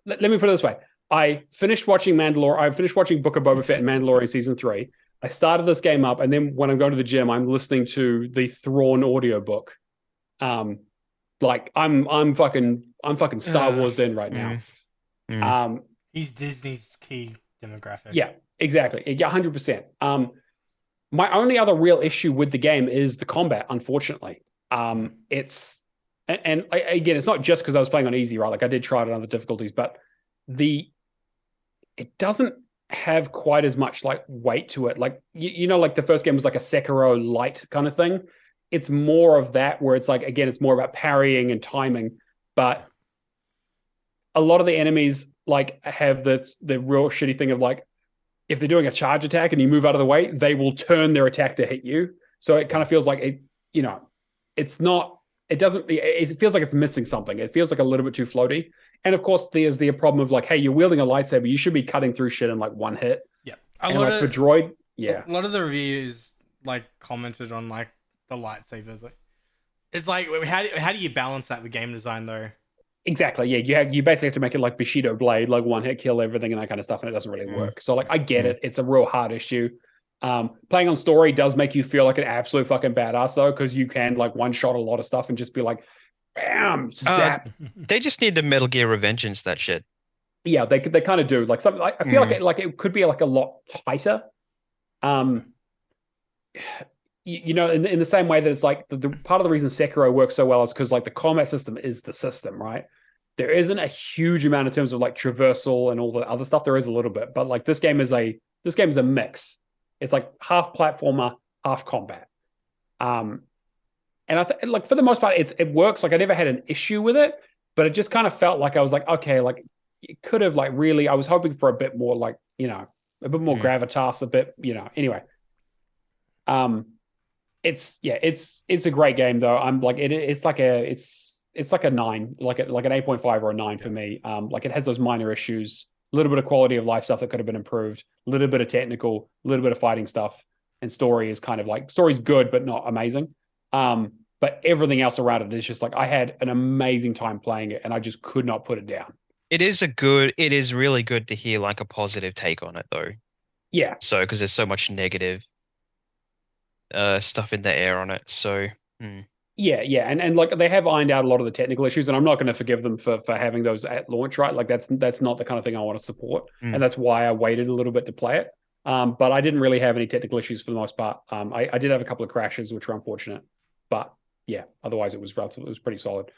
let me put it this way. I finished watching Mandalorian. I finished watching Book of Boba Fett and Mandalorian season 3. I started this game up, and then when I'm going to the gym, I'm listening to the Thrawn audiobook. Like I'm fucking Star Wars in right now. He's Disney's key demographic. Yeah, exactly. Yeah, 100%. My only other real issue with the game is the combat, unfortunately. Again, it's not just because I was playing on easy, right? Like I did try it on other difficulties, but it doesn't have quite as much like weight to it. Like like the first game was like a Sekiro light kind of thing. It's more of that, where it's like, again, it's more about parrying and timing, but a lot of the enemies like have the real shitty thing of like, if they're doing a charge attack and you move out of the way, they will turn their attack to hit you. So it kind of feels like it feels like it's missing something. It feels like a little bit too floaty. And of course, there's the problem of like, hey, you're wielding a lightsaber, you should be cutting through shit in like one hit. Yeah. For droid, a lot of the reviews like commented on like the lightsabers. Like, it's like, how do you balance that with game design though? Exactly. Yeah, you basically have to make it like Bushido blade, like one hit kill everything and that kind of stuff, and it doesn't really work. So like, I get it. It's a real hard issue. Playing on story does make you feel like an absolute fucking badass though, because you can like one shot a lot of stuff and just be like, bam, zap. They just need to Metal Gear Revengeance that shit. Yeah, they kind of do. Like something. Like, I feel like it could be like a lot tighter. In the same way that it's like the part of the reason Sekiro works so well is because like the combat system is the system, right? There isn't a huge amount in terms of like traversal and all the other stuff. There is a little bit, but like this game is a mix. It's like half platformer, half combat. And like for the most part, it works. Like I never had an issue with it, but it just kind of felt like I was like, okay, like it could have like really. I was hoping for a bit more like a bit more gravitas, a bit anyway. It's a great game though. I'm like it's like a 9, like an 8.5 or a 9 for me. Like it has those minor issues, a little bit of quality of life stuff that could have been improved, a little bit of technical, a little bit of fighting stuff, and story is kind of like story's good but not amazing. But everything else around it is just like I had an amazing time playing it and I just could not put it down. It is really good to hear like a positive take on it though. Yeah. So because there's so much negative stuff in the air on it. So yeah, and like they have ironed out a lot of the technical issues, and I'm not going to forgive them for having those at launch, right? Like that's not the kind of thing I want to support, and that's why I waited a little bit to play it. But I didn't really have any technical issues for the most part. I did have a couple of crashes, which were unfortunate, but yeah, otherwise it was pretty solid.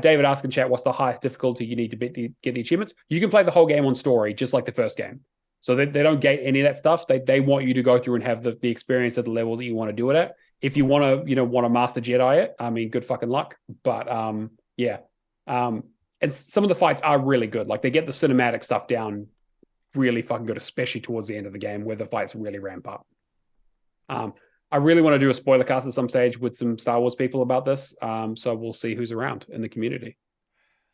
David asked in chat, what's the highest difficulty you need to get the achievements? You can play the whole game on story, just like the first game. So they don't gate any of that stuff. They want you to go through and have the experience at the level that you want to do it at. If you want to master Jedi it, I mean, good fucking luck. But and some of the fights are really good. Like they get the cinematic stuff down really fucking good, especially towards the end of the game where the fights really ramp up. I really want to do a spoiler cast at some stage with some Star Wars people about this. So we'll see who's around in the community.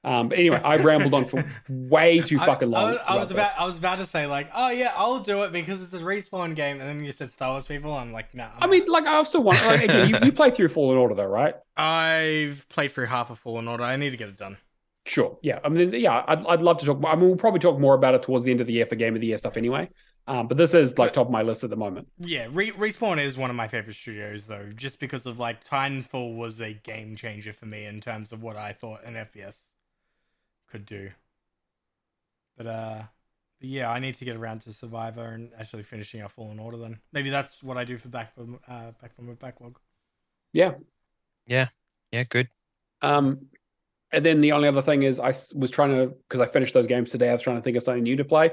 But anyway, I rambled on for way too fucking long. I was about to say like, oh yeah, I'll do it because it's a Respawn game, and then you said Star Wars people. I'm like, nah. I mean, like I also want like, again, you played through Fallen Order though, right? I've played through half of Fallen Order. I need to get it done. Sure. Yeah. I mean, yeah, I'd love to talk. I mean, we'll probably talk more about it towards the end of the year for Game of the Year stuff anyway. But this is like top of my list at the moment. Yeah, Respawn is one of my favorite studios though, just because of like Titanfall was a game changer for me in terms of what I thought an FPS could do. But yeah, I need to get around to Survivor and actually finishing off Fallen Order. Then maybe that's what I do for back from my backlog. Yeah. Yeah. Good. And then the only other thing is I was trying to, because I finished those games today, I was trying to think of something new to play.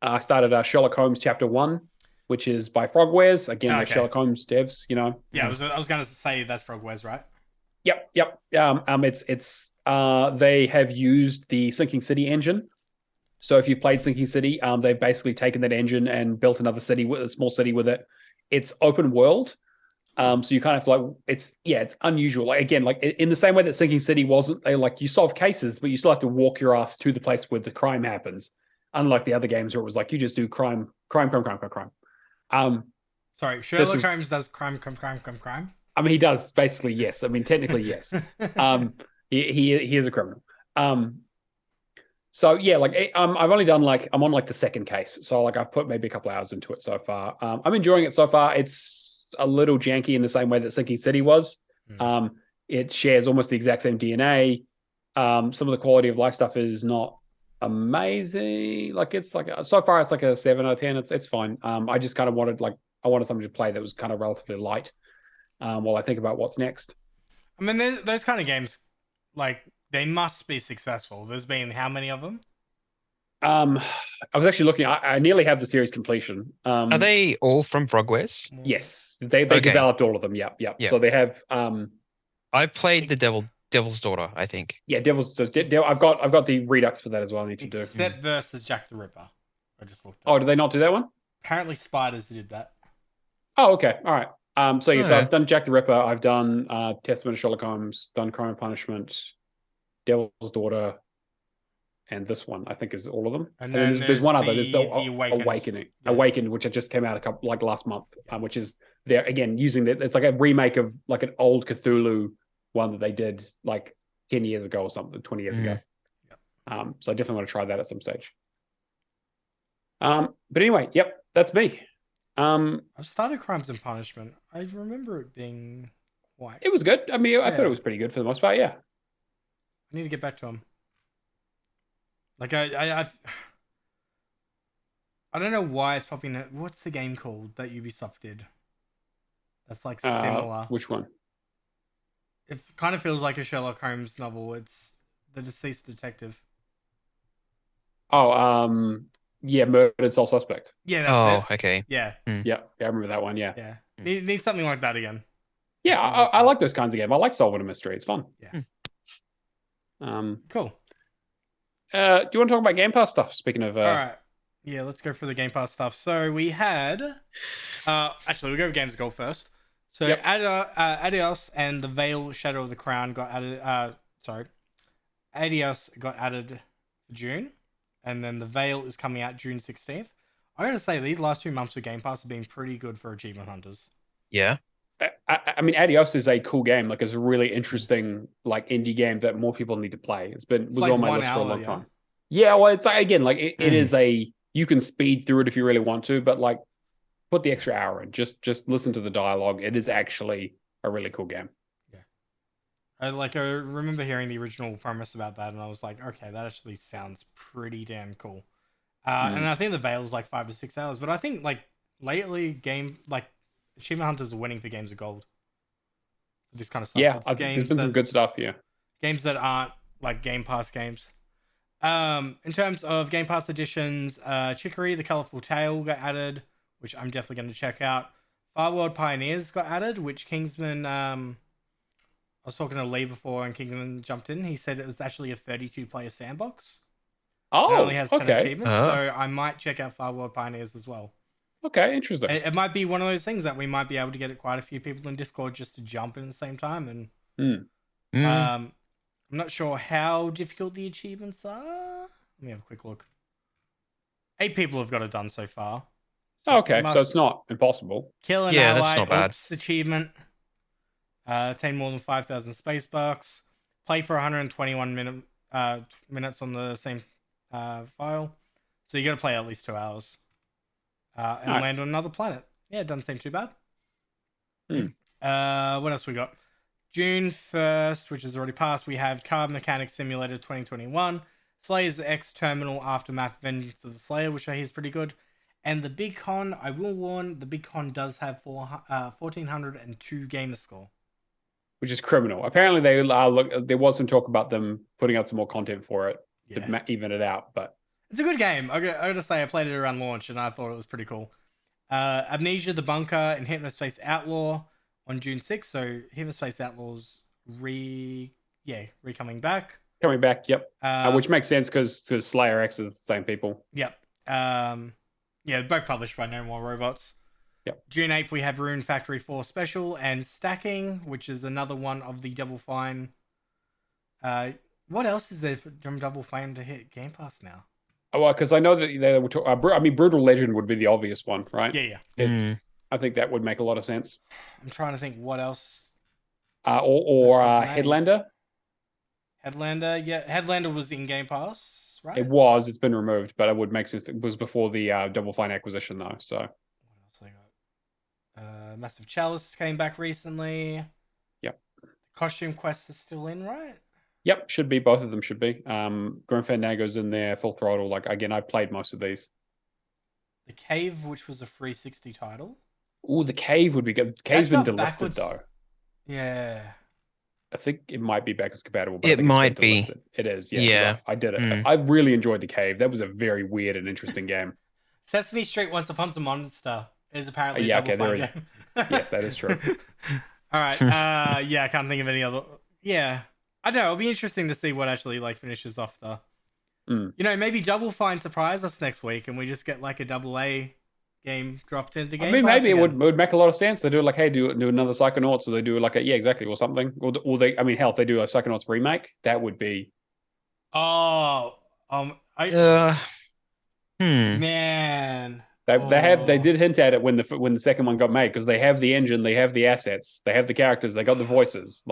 I started Sherlock Holmes Chapter 1, which is by Frogwares. Again, like Sherlock Holmes devs, you know. Yeah, I was going to say that's Frogwares, right? Yep. It's they have used the Sinking City engine. So if you played Sinking City, they've basically taken that engine and built another city with a small city with it. It's open world. So you kind of like it's unusual. Like again, like in the same way that Sinking City wasn't, like you solve cases, but you still have to walk your ass to the place where the crime happens. Unlike the other games where it was like you just do crime. Sorry, Sherlock Holmes does crime. I mean, he does basically, yes. I mean, technically, yes. He is a criminal. So yeah, like I've only done I'm on like the second case, so like I've put maybe a couple hours into it so far. I'm enjoying it so far. It's a little janky in the same way that Sinking City was. It shares almost the exact same DNA. Some of the quality of life stuff is not amazing. Like it's like so far it's like a 7 out of 10. It's fine. I just kind of wanted something to play that was kind of relatively light. While I think about what's next. I mean, those kind of games, like they must be successful. There's been how many of them? I was actually looking. I nearly have the series completion. Are they all from Frogwares? Yes, they developed all of them. Yep. Yeah. So they have. I played the Devil's Daughter, I think. Yeah, I've got the Redux for that as well. I need to do. Except versus Jack the Ripper. I just looked. Oh, did they not do that one? Apparently, Spiders did that. Oh, okay, all right. So I've done Jack the Ripper. I've done Testament of Sherlock Holmes. Done Crime and Punishment, Devil's Daughter, and this one I think is all of them. And then there's one other. There's the Awakening. Yeah. Awakened, which just came out last month. Which is they're again using that. It's like a remake of like an old Cthulhu one that they did like 10 years ago or something, 20 years ago. Yeah. So I definitely want to try that at some stage. But anyway, yep, that's me. I've started Crimes and Punishment. I remember it being quite. It was good. I mean, I thought it was pretty good for the most part. Yeah. I need to get back to him. Like I don't know why it's popping. What's the game called that Ubisoft did? That's like similar. Which one? It kind of feels like a Sherlock Holmes novel. It's The Deceased Detective. Oh, yeah, Murdered Sole Suspect. Yeah, that's it. Okay. Yeah. Yeah, I remember that one. Yeah. Yeah. Need something like that again. Yeah, I like those kinds of games. I like solving a mystery. It's fun. Yeah. Cool. Do you want to talk about Game Pass stuff? Speaking of, all right. Yeah, let's go for the Game Pass stuff. So we had, actually, we'll go with Games of Gold first. So Adios and the Veil Shadow of the Crown got added. Adios got added for June, and then the Veil is coming out June 16th. I gotta say, these last 2 months of Game Pass have been pretty good for achievement hunters. Yeah. I mean, Adios is a cool game. Like, it's a really interesting, like, indie game that more people need to play. Was like on my list for a long time. Yeah, well, it's like, again, like it is you can speed through it if you really want to, but like, put the extra hour in. Just listen to the dialogue. It is actually a really cool game. Yeah. I remember hearing the original premise about that, and I was like, okay, that actually sounds pretty damn cool. And I think the Veil's like 5 to 6 hours, but I think like lately achievement hunters are winning for Games of Gold. This kind of stuff. Yeah, there's been some good stuff. Yeah, games that aren't like Game Pass games. In terms of Game Pass editions, Chicory, The Colorful Tale got added, which I'm definitely going to check out. Farworld Pioneers got added, which Kingsman was talking to Lee before and Kingdom jumped in. He said it was actually a 32-player sandbox. It only Oh, has 10 okay. achievements, so I might check out Far World Pioneers as well. Okay, interesting. It might be one of those things that we might be able to get quite a few people in Discord just to jump in at the same time. And I'm not sure how difficult the achievements are. Let me have a quick look. 8 people have got it done so far. So okay, so it's not impossible. Kill an Yeah, ally, that's not bad. achievement. Attain more than 5,000 space bucks. Play for 121 minutes on the same file. So you got to play at least 2 hours. And land on another planet. Yeah, it doesn't seem too bad. What else we got? June 1st, which is already passed, we have Card Mechanics Simulator 2021, Slayer's X Terminal Aftermath Vengeance of the Slayer, which I hear is pretty good. And the Big Con, I will warn, the Big Con does have 1,402 gamer score. Which is criminal. Apparently, there was some talk about them putting out some more content for it to even it out, but it's a good game. I gotta say, I played it around launch and I thought it was pretty cool. Amnesia the Bunker and Hypnospace Outlaw on June 6th. So Hypnospace Outlaw's coming back. Coming back, yep. Which makes sense because Slayer X is the same people. Yep. Both published by No More Robots. Yep. June 8th, we have Rune Factory 4 Special and Stacking, which is another one of the Double Fine. What else is there from Double Fine to hit Game Pass now? Oh, well, because I know that they were talking. Brutal Legend would be the obvious one, right? Yeah. I think that would make a lot of sense. I'm trying to think what else. Or Headlander. Headlander, yeah. Headlander was in Game Pass, right? It was. It's been removed, but it would make sense. It was before the Double Fine acquisition, though. So. What else I got? Massive Chalice came back recently. Yep. Costume Quest is still in, right? Yep, should be. Both of them should be. Grim Fandango's in there, Full Throttle. Like, again, I played most of these. The Cave, which was a 360 title. Ooh, the Cave would be good. Cave's been delisted, though. Yeah. I think it might be backwards compatible. But it might be. It is, yeah. I did it. I really enjoyed the Cave. That was a very weird and interesting game. Sesame Street Once Upon a Monster is apparently a Double Fine game. Yes, that is true. All right. I can't think of any other. Yeah. I don't know. It'll be interesting to see what actually finishes off the. Maybe Double Fine surprise us next week, and we just get a AA game dropped into Game Pass. Maybe it would make a lot of sense. They do hey, do another Psychonauts, or they do exactly, or something, or they. Hell, if they do a Psychonauts remake, that would be. Man. They did hint at it when the second one got made, because they have the engine, they have the assets, they have the characters, they got the voices,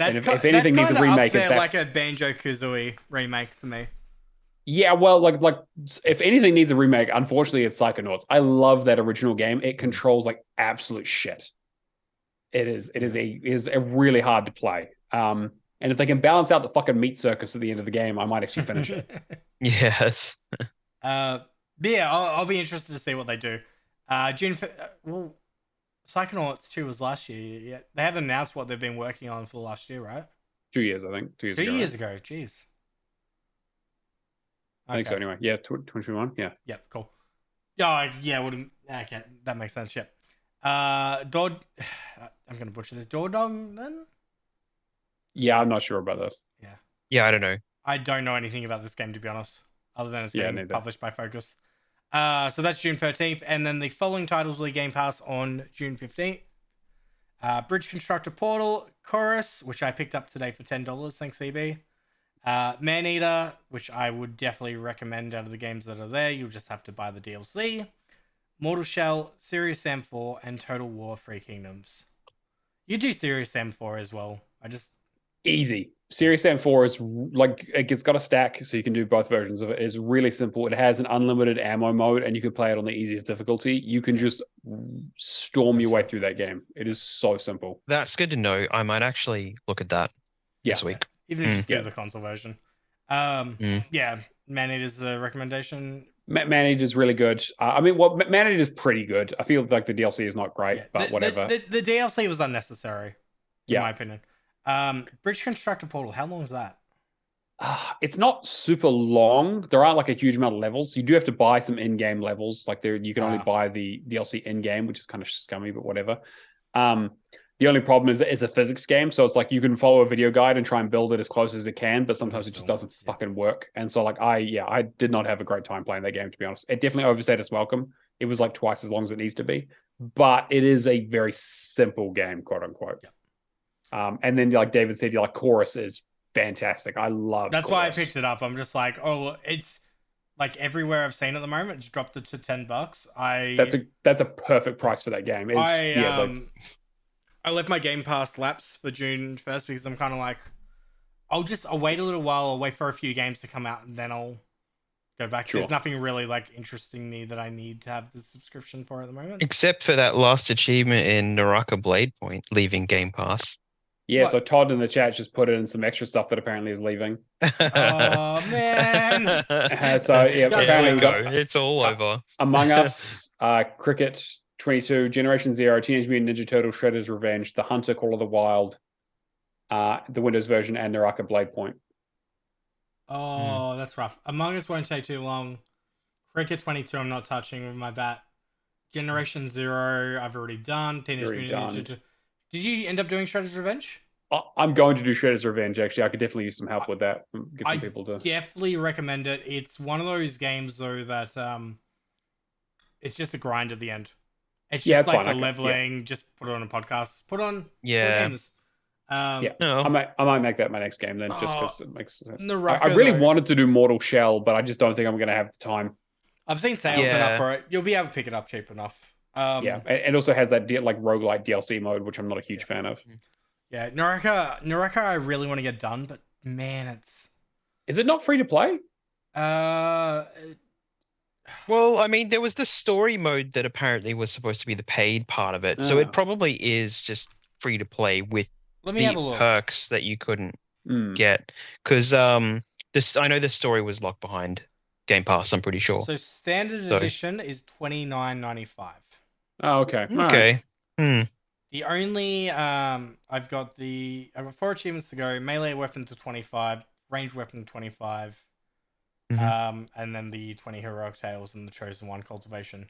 if anything needs a remake, it's like a Banjo-Kazooie remake to me. Yeah, well, if anything needs a remake, unfortunately, it's Psychonauts. I love that original game. It controls absolute shit. It is a really hard to play. And if they can balance out the fucking meat circus at the end of the game, I might actually finish it. Yes. I'll be interested to see what they do. Psychonauts 2 was last year. Yeah, they haven't announced what they've been working on for the last year, right? 2 years, I think. 2 years. 2 years ago. Jeez. I think so. Anyway, yeah, 2021. Yeah. Yep. Cool. Yeah. Wouldn't. Okay, that makes sense. Yep. I'm gonna butcher this. Dordong then. Yeah, I'm not sure about this. Yeah. Yeah, I don't know. I don't know anything about this game, to be honest, other than it's getting neither. published by Focus. So that's June 13th, and then the following titles will be Game Pass on June 15th. Bridge Constructor Portal, Chorus, which I picked up today for $10. Thanks, EB. Maneater, which I would definitely recommend out of the games that are there. You'll just have to buy the DLC. Mortal Shell, Serious Sam 4, and Total War 3 Kingdoms. You do Serious Sam 4 as well. Easy. Serious Sam 4 is it's got a stack, so you can do both versions of it. It's really simple. It has an unlimited ammo mode, and you can play it on the easiest difficulty. You can just storm your way through that game. It is so simple. That's good to know. I might actually look at that this week. Even if you just do the console version. Yeah, Maneater's a recommendation. Maneater is really good. Maneater is pretty good. I feel like the DLC is not great, but whatever. The DLC was unnecessary, in my opinion. Bridge Constructor Portal, how long is that? It's not super long. There aren't a huge amount of levels. You do have to buy some in-game levels. You can only buy the DLC in-game, which is kind of scummy, but whatever. The only problem is that it's a physics game, so it's like you can follow a video guide and try and build it as close as it can, but sometimes it just doesn't fucking work. And so like I did not have a great time playing that game, to be honest. It definitely overstayed its welcome. It was like twice as long as it needs to be, but it is a very simple game, quote unquote. And then like David said, like Chorus is fantastic. I love That's Chorus. why I picked it up. I'm just like, oh, it's like everywhere I've seen at the moment, it's dropped it to $10. That's a perfect price for that game. I left my Game Pass lapse for June 1st because I'm kind of like, I'll wait a little while. I'll wait for a few games to come out and then I'll go back. Sure. There's nothing really like interesting me that I need to have the subscription for at the moment. Except for that last achievement in Naraka Blade Point, leaving Game Pass. Yeah, so Todd in the chat just put in some extra stuff that apparently is leaving. Oh man! So yeah, apparently we got it's all over. Among Us, Cricket 22, Generation Zero, Teenage Mutant Ninja Turtle, Shredder's Revenge, The Hunter, Call of the Wild, the Windows version, and Naraka Blade Point. Oh, that's rough. Among Us won't take too long. Cricket 22, I'm not touching with my bat. Generation Zero, I've already done. Teenage Mutant Ninja Turtle. Did you end up doing Shredder's Revenge? I'm going to do Shredder's Revenge, actually. I could definitely use some help with that. Get some people to... definitely recommend it. It's one of those games, though, that it's just a grind at the end. It's just like the leveling, just put it on a podcast. Put on games. I might make that my next game then, just because it makes sense. I really wanted to do Mortal Shell, but I just don't think I'm going to have the time. I've seen sales enough for it. You'll be able to pick it up cheap enough. It also has that like roguelike DLC mode, which I'm not a huge fan of. Yeah, Naraka, I really want to get done, but man, is it not free to play? Well, I mean, there was the story mode that apparently was supposed to be the paid part of it, so it probably is just free to play with the perks that you couldn't get. Because I know the story was locked behind Game Pass. I'm pretty sure. So standard edition is $29.95. Oh, okay. Okay. The only I've got 4 achievements to go: melee weapon to 25, ranged weapon to 25, and then the 20 heroic tales and the chosen one cultivation.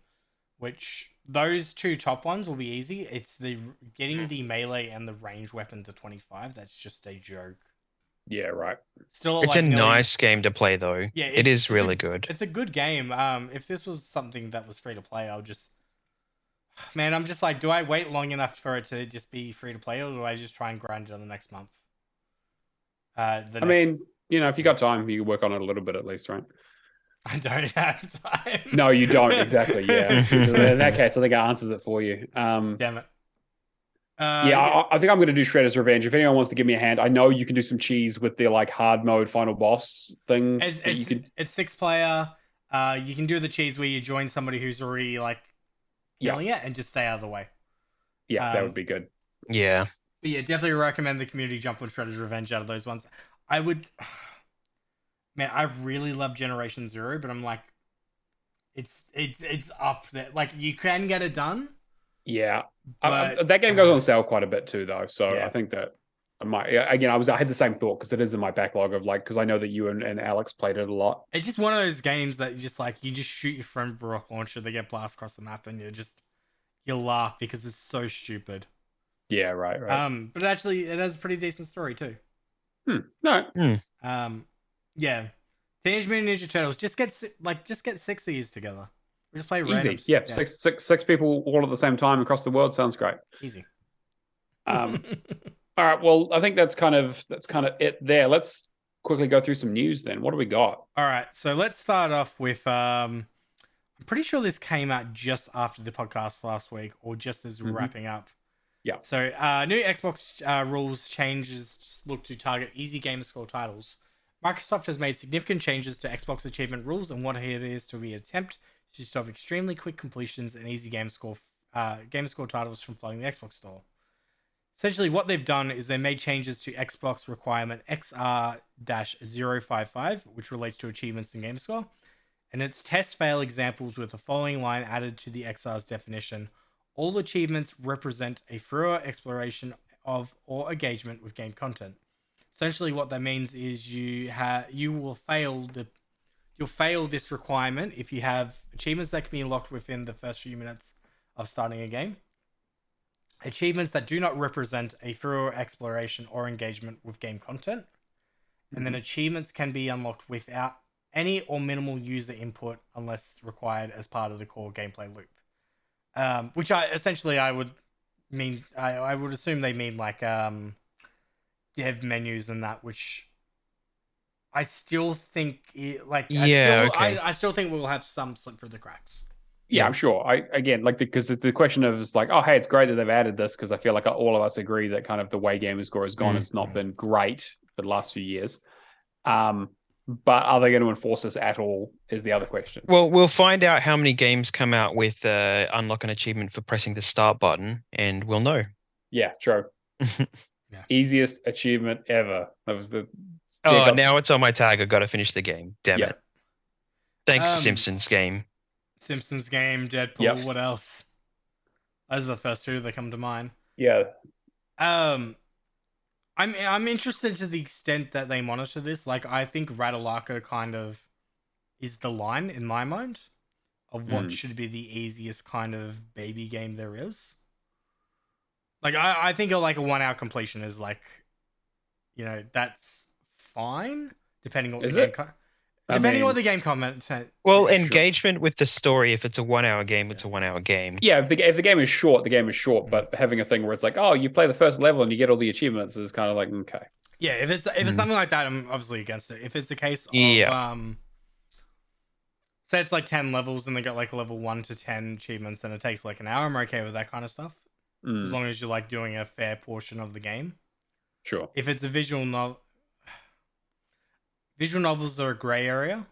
Which those 2 top ones will be easy. It's the getting the melee and the ranged weapon to 25. That's just a joke. Yeah, right. Still, it's a nice game to play though. Yeah, it is really good. It's a good game. If this was something that was free to play, I'm just like, do I wait long enough for it to just be free to play, or do I just try and grind it on the next month? Mean, if you got time, you can work on it a little bit at least, right? I don't have time. No, you don't. Exactly. Yeah. In that case, I think it answers it for you. Damn it. I think I'm going to do Shredder's Revenge. If anyone wants to give me a hand, I know you can do some cheese with the like hard mode final boss thing. It's 6 player. You can do the cheese where you join somebody who's already like killing it and just stay out of the way. Yeah, that would be good. Yeah. But yeah, definitely recommend the community jump on Shredder's Revenge out of those ones. I would... Man, I really love Generation Zero, but I'm like, it's up there. Like, you can get it done. Yeah. But, that game goes on sale quite a bit too, though. So I think that I might... Again, I had the same thought because it is in my backlog of like... Because I know that you and Alex played it a lot. It's just one of those games that you just shoot your friend with a rocket launcher, they get blast across the map, and you'll laugh because it's so stupid. Yeah, right. But actually, it has a pretty decent story too. No. Yeah. Teenage Mutant Ninja Turtles. Just get 6 of these together. We just play randoms. Easy. Yeah. Six people all at the same time across the world sounds great. Easy. All right. Well, I think that's kind of it there. Let's quickly go through some news then. What do we got? All right. So let's start off with I'm pretty sure this came out just after the podcast last week, or just as we're wrapping up. Yeah. So new Xbox rules changes look to target easy gamer score titles. Microsoft has made significant changes to Xbox achievement rules and what it is to be an attempt to stop extremely quick completions and easy game score titles from flooding the Xbox store. Essentially, what they've done is they made changes to Xbox requirement XR-055, which relates to achievements in game score, and its test fail examples with the following line added to the XR's definition. All achievements represent a thorough exploration of or engagement with game content. Essentially, what that means is you'll fail this requirement if you have achievements that can be unlocked within the first few minutes of starting a game. achievements that do not represent a thorough exploration or engagement with game content. And then achievements can be unlocked without any or minimal user input unless required as part of the core gameplay loop. Which I would mean, I would assume they mean like dev menus and that, which I still think I still think we'll have some slip through the cracks. Yeah, I'm sure. Because the question of is like, oh, hey, it's great that they've added this, because I feel like all of us agree that kind of the way gamer score has gone has not been great for the last few years. But are they going to enforce this at all is the other question. Well, we'll find out how many games come out with unlock an achievement for pressing the start button, and we'll know. Yeah, true. Easiest achievement ever. That was the. Now it's on my tag. I've got to finish the game. Damn it. Thanks, Simpsons game. Simpsons game, Deadpool. What else? Those are the first two that come to mind. Yeah. I'm interested to the extent that they monitor this. Like, I think Radalaka kind of is the line in my mind of what should be the easiest kind of baby game there is. Like, I think like a 1 hour completion is like, that's fine depending on what the game. Depending on what the game comment. Well, engagement with the story. If it's a 1 hour game, it's a 1 hour game. Yeah, if the game is short, the game is short. But having a thing where it's like, oh, you play the first level and you get all the achievements is kind of like, okay. Yeah, if it's something like that, I'm obviously against it. If it's a case of say it's like 10 levels and they got like level 1 to 10 achievements and it takes like an hour, I'm okay with that kind of stuff. As long as you're like doing a fair portion of the game. Sure. If it's a visual novel. Visual novels are a grey area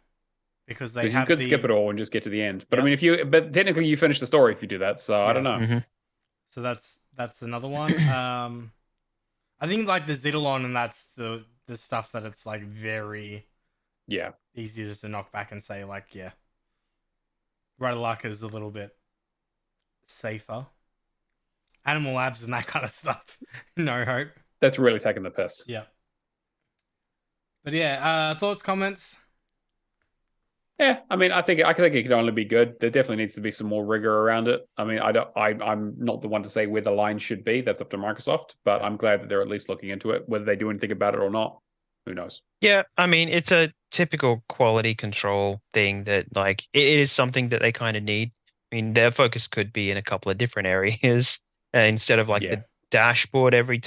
because they have. You could skip it all and just get to the end. But I mean, but technically you finish the story if you do that. So I don't know. So that's another one. I think like the Zidalon, and that's the stuff that it's like very easy to knock back and say like Radalaka is a little bit safer. Animal Labs and that kind of stuff. No hope. That's really taking the piss. Yeah. But yeah, thoughts, comments? Yeah, I mean, I think it can only be good. There definitely needs to be some more rigor around it. I mean, I'm not the one to say where the line should be. That's up to Microsoft. But I'm glad that they're at least looking into it. Whether they do anything about it or not, who knows? Yeah, I mean, it's a typical quality control thing that like it is something that they kind of need. I mean, their focus could be in a couple of different areas instead of like the dashboard every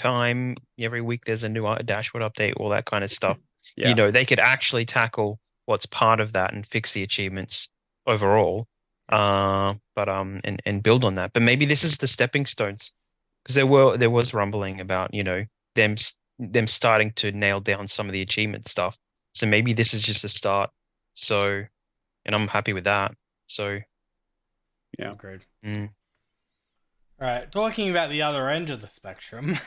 week there's a new dashboard update, all that kind of stuff. They could actually tackle what's part of that and fix the achievements overall, and build on that. But maybe this is the stepping stones, because there was rumbling about them starting to nail down some of the achievement stuff. So maybe this is just a start. So, and I'm happy with that. So, yeah, agreed. All right, talking about the other end of the spectrum.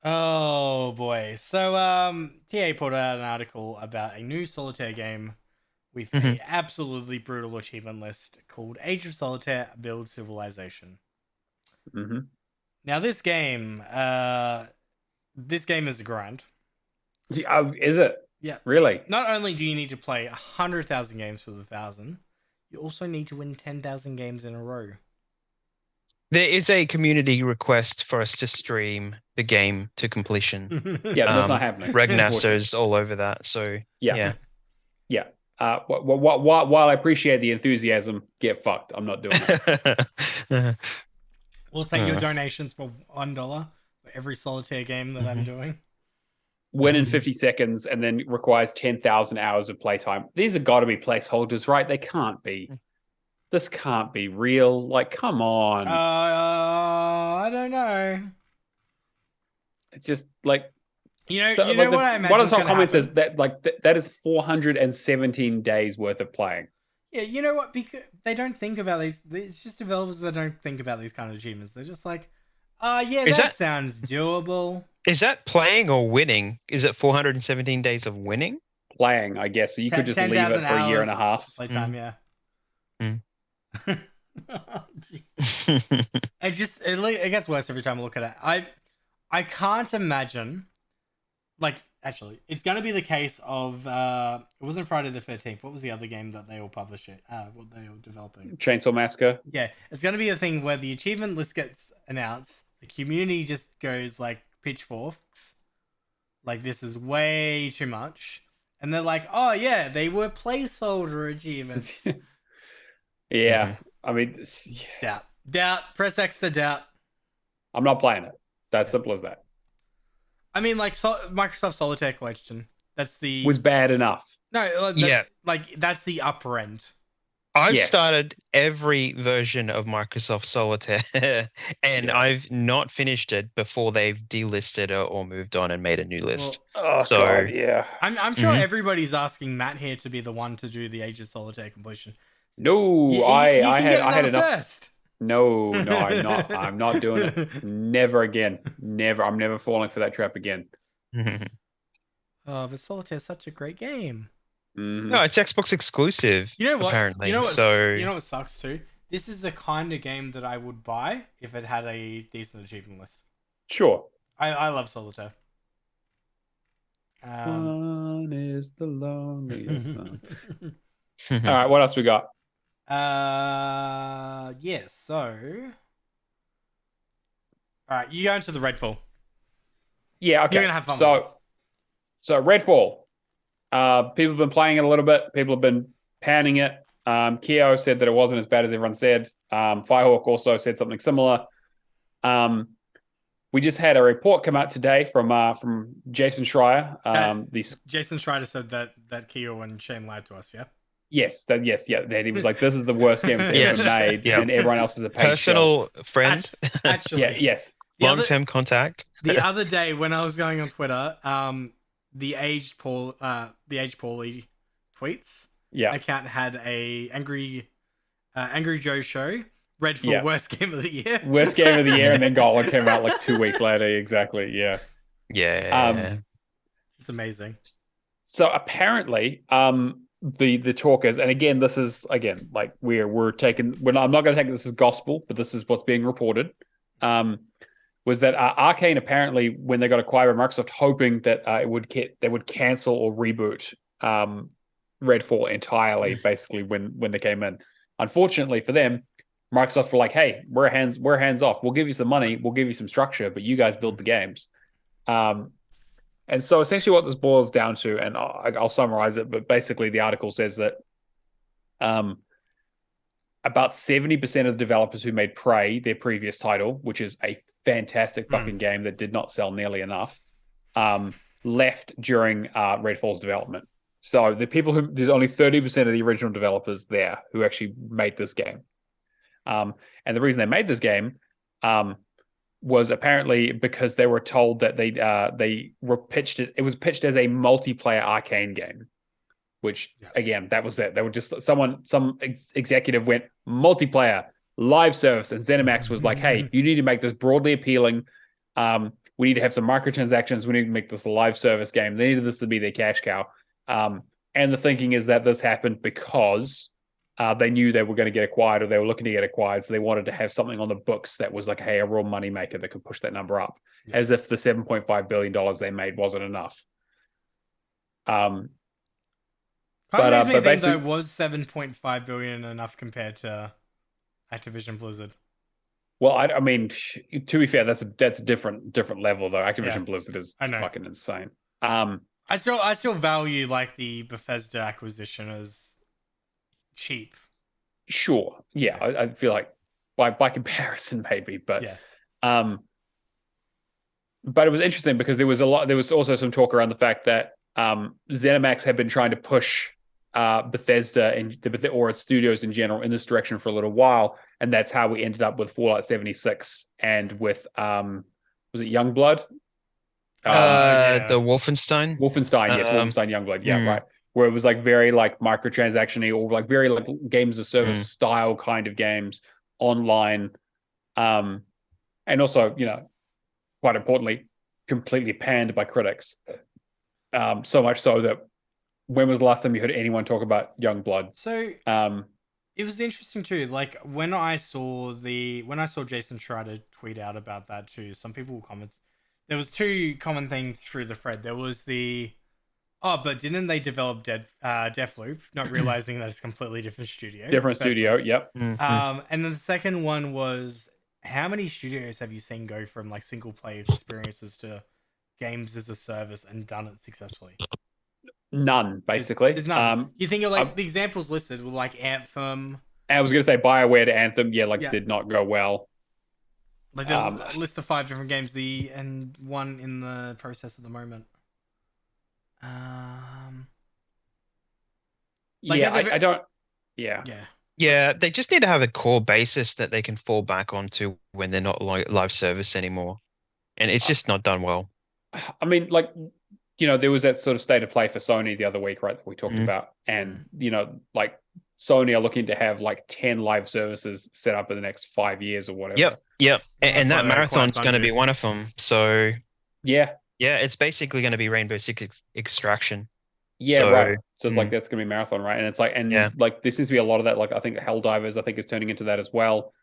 Oh boy. So TA put out an article about a new solitaire game with a absolutely brutal achievement list called Age of Solitaire Build Civilization. Now this game is a grind. Is it? Yeah. Really? Not only do you need to play 100,000 games for the 1,000, you also need to win 10,000 games in a row. There is a community request for us to stream the game to completion. Yeah, that's not happening. Regnaster's all over that. So yeah. While I appreciate the enthusiasm, get fucked. I'm not doing it. We'll take your donations for $1 for every solitaire game that I'm doing. Win in 50 seconds and then requires 10,000 hours of playtime. These have got to be placeholders, right? They can't be. This can't be real. Like, come on. I don't know. It's just like, what I imagine. One of the top comments is that that is 417 days worth of playing. Yeah, you know what? Because they don't think about these. It's just developers that don't think about these kind of achievements. They're just like, that sounds doable. Is that playing or winning? Is it 417 days of winning? Playing, I guess. So you could just leave it for a year and a half. Playtime, yeah. It gets worse every time I look at it. I can't imagine actually, it's going to be the case of it wasn't Friday the 13th. What was the other game that they all publish it? What they were developing? Chainsaw Massacre. Yeah, it's going to be a thing where the achievement list gets announced, the community just goes like pitchforks, like this is way too much, and they're like, oh yeah, they were placeholder achievements. Yeah, I mean, Doubt. Press X to doubt. I'm not playing it. That's simple as that. I mean, like Microsoft Solitaire Collection. That's the Was bad enough. no. Yeah. Like that's the upper end. I've Yes. started every version of Microsoft Solitaire, and Yeah. I've not finished it before they've delisted or moved on and made a new list. Oh So- god, yeah. I'm sure Mhm. everybody's asking Matt here to be the one to do the Age of Solitaire completion. No, You I can had get I had another enough. first. No, I'm not. I'm not doing it. Never again. Never. I'm never falling for that trap again. Oh, but Solitaire is such a great game. Mhm. No, it's Xbox exclusive. You know what? Apparently, you know what? so You know what sucks too. This is the kind of game that I would buy if it had a decent achievement list. Sure. I love Solitaire. One is the loneliest. All all right, what else we got? Yeah. So, all right, you go into the Redfall. Yeah, okay. You're gonna have fun. So, with this. so Redfall. People have been playing it a little bit. People have been panning it. Keo said that it wasn't as bad as everyone said. Firehawk also said something similar. We just had a report come out today from Jason Schreier. Jason Schreier said that Keo and Shane lied to us. Yeah. Yes, that he was like, this is the worst game they've Yes, ever made, yeah. and everyone else is a paid shell. personal friend, Actually, Yeah, yes. the other- long-term contact. The other day when I was going on Twitter, the aged Paulie tweets Yeah. account had a Angry Joe show Redfall Yeah. worst game of the year. Worst game of the year, and then Gollum came out like 2 weeks later. Exactly. Yeah. Yeah. It's amazing. So apparently, the talkers, and again, this is like we're taking. I'm not going to take this as gospel, but this is what's being reported. Was that Arkane apparently, when they got acquired by Microsoft, hoping that they would cancel or reboot Redfall entirely, basically when they came in. Unfortunately for them, Microsoft were like, "Hey, we're hands off. We'll give you some money, we'll give you some structure, but you guys build the games." And so essentially, what this boils down to, and I'll summarize it, but basically, the article says that about 70% of the developers who made Prey, their previous title, which is a fantastic fucking game that did not sell nearly enough, left during Redfall's development. So there's only 30% of the original developers there who actually made this game. And the reason they made this game was apparently because they were told that they were pitched it. It was pitched as a multiplayer Arkane game, which again, that was it. They were just some executive went multiplayer live service, and ZeniMax was like, "Hey, you need to make this broadly appealing. We need to have some microtransactions. We need to make this a live service game." They needed this to be their cash cow. And the thinking is that this happened because they knew they were going to get acquired, or they were looking to get acquired, so they wanted to have something on the books that was like, hey, a real money maker that could push that number up, as if the $7.5 billion they made wasn't enough. Kind But, of makes me but think basically- though, was 7.5 billion enough compared to Activision Blizzard? Well, I mean, to be fair, that's a different level though. Activision Blizzard is fucking insane. I still value like the Bethesda acquisition as cheap. Sure, yeah. I feel like by comparison maybe, but but it was interesting because there was also some talk around the fact that ZeniMax had been trying to push Bethesda or its studios in general in this direction for a little while, and that's how we ended up with Fallout 76 and with was it Youngblood? The Wolfenstein. Yes, Wolfenstein Youngblood. Right. Where it was like very like microtransaction-y or like very like games of service style kind of games online, and also quite importantly, completely panned by critics. So much so that when was the last time you heard anyone talk about Youngblood? So it was interesting too. Like when I saw Jason try to tweet out about that too, some people commented there was two common things through the thread. There was but didn't they develop Deathloop, not realizing that it's a completely different studio? Different studio, yep. Mhm. And then the second one was, how many studios have you seen go from like single player experiences to games as a service and done it successfully? None, basically. There's none. You think of like the examples listed were like Anthem. I was going to say BioWare to Anthem, did not go well. Like there's a list of 5 different games, and one in the process at the moment. I don't. Yeah. Yeah, they just need to have a core basis that they can fall back onto when they're not live service anymore, and it's just not done well. I mean, there was that sort of state of play for Sony the other week, right? That we talked about, and Sony are looking to have like 10 live services set up in the next 5 years or whatever. Yep, and that marathon's going to be one of them. So yeah, it's basically going to be Rainbow Six Extraction. Yeah, right. So it's like that's going to be Marathon, right? And it's like, there seems to be a lot of that. Like I think Helldivers, is turning into that as well.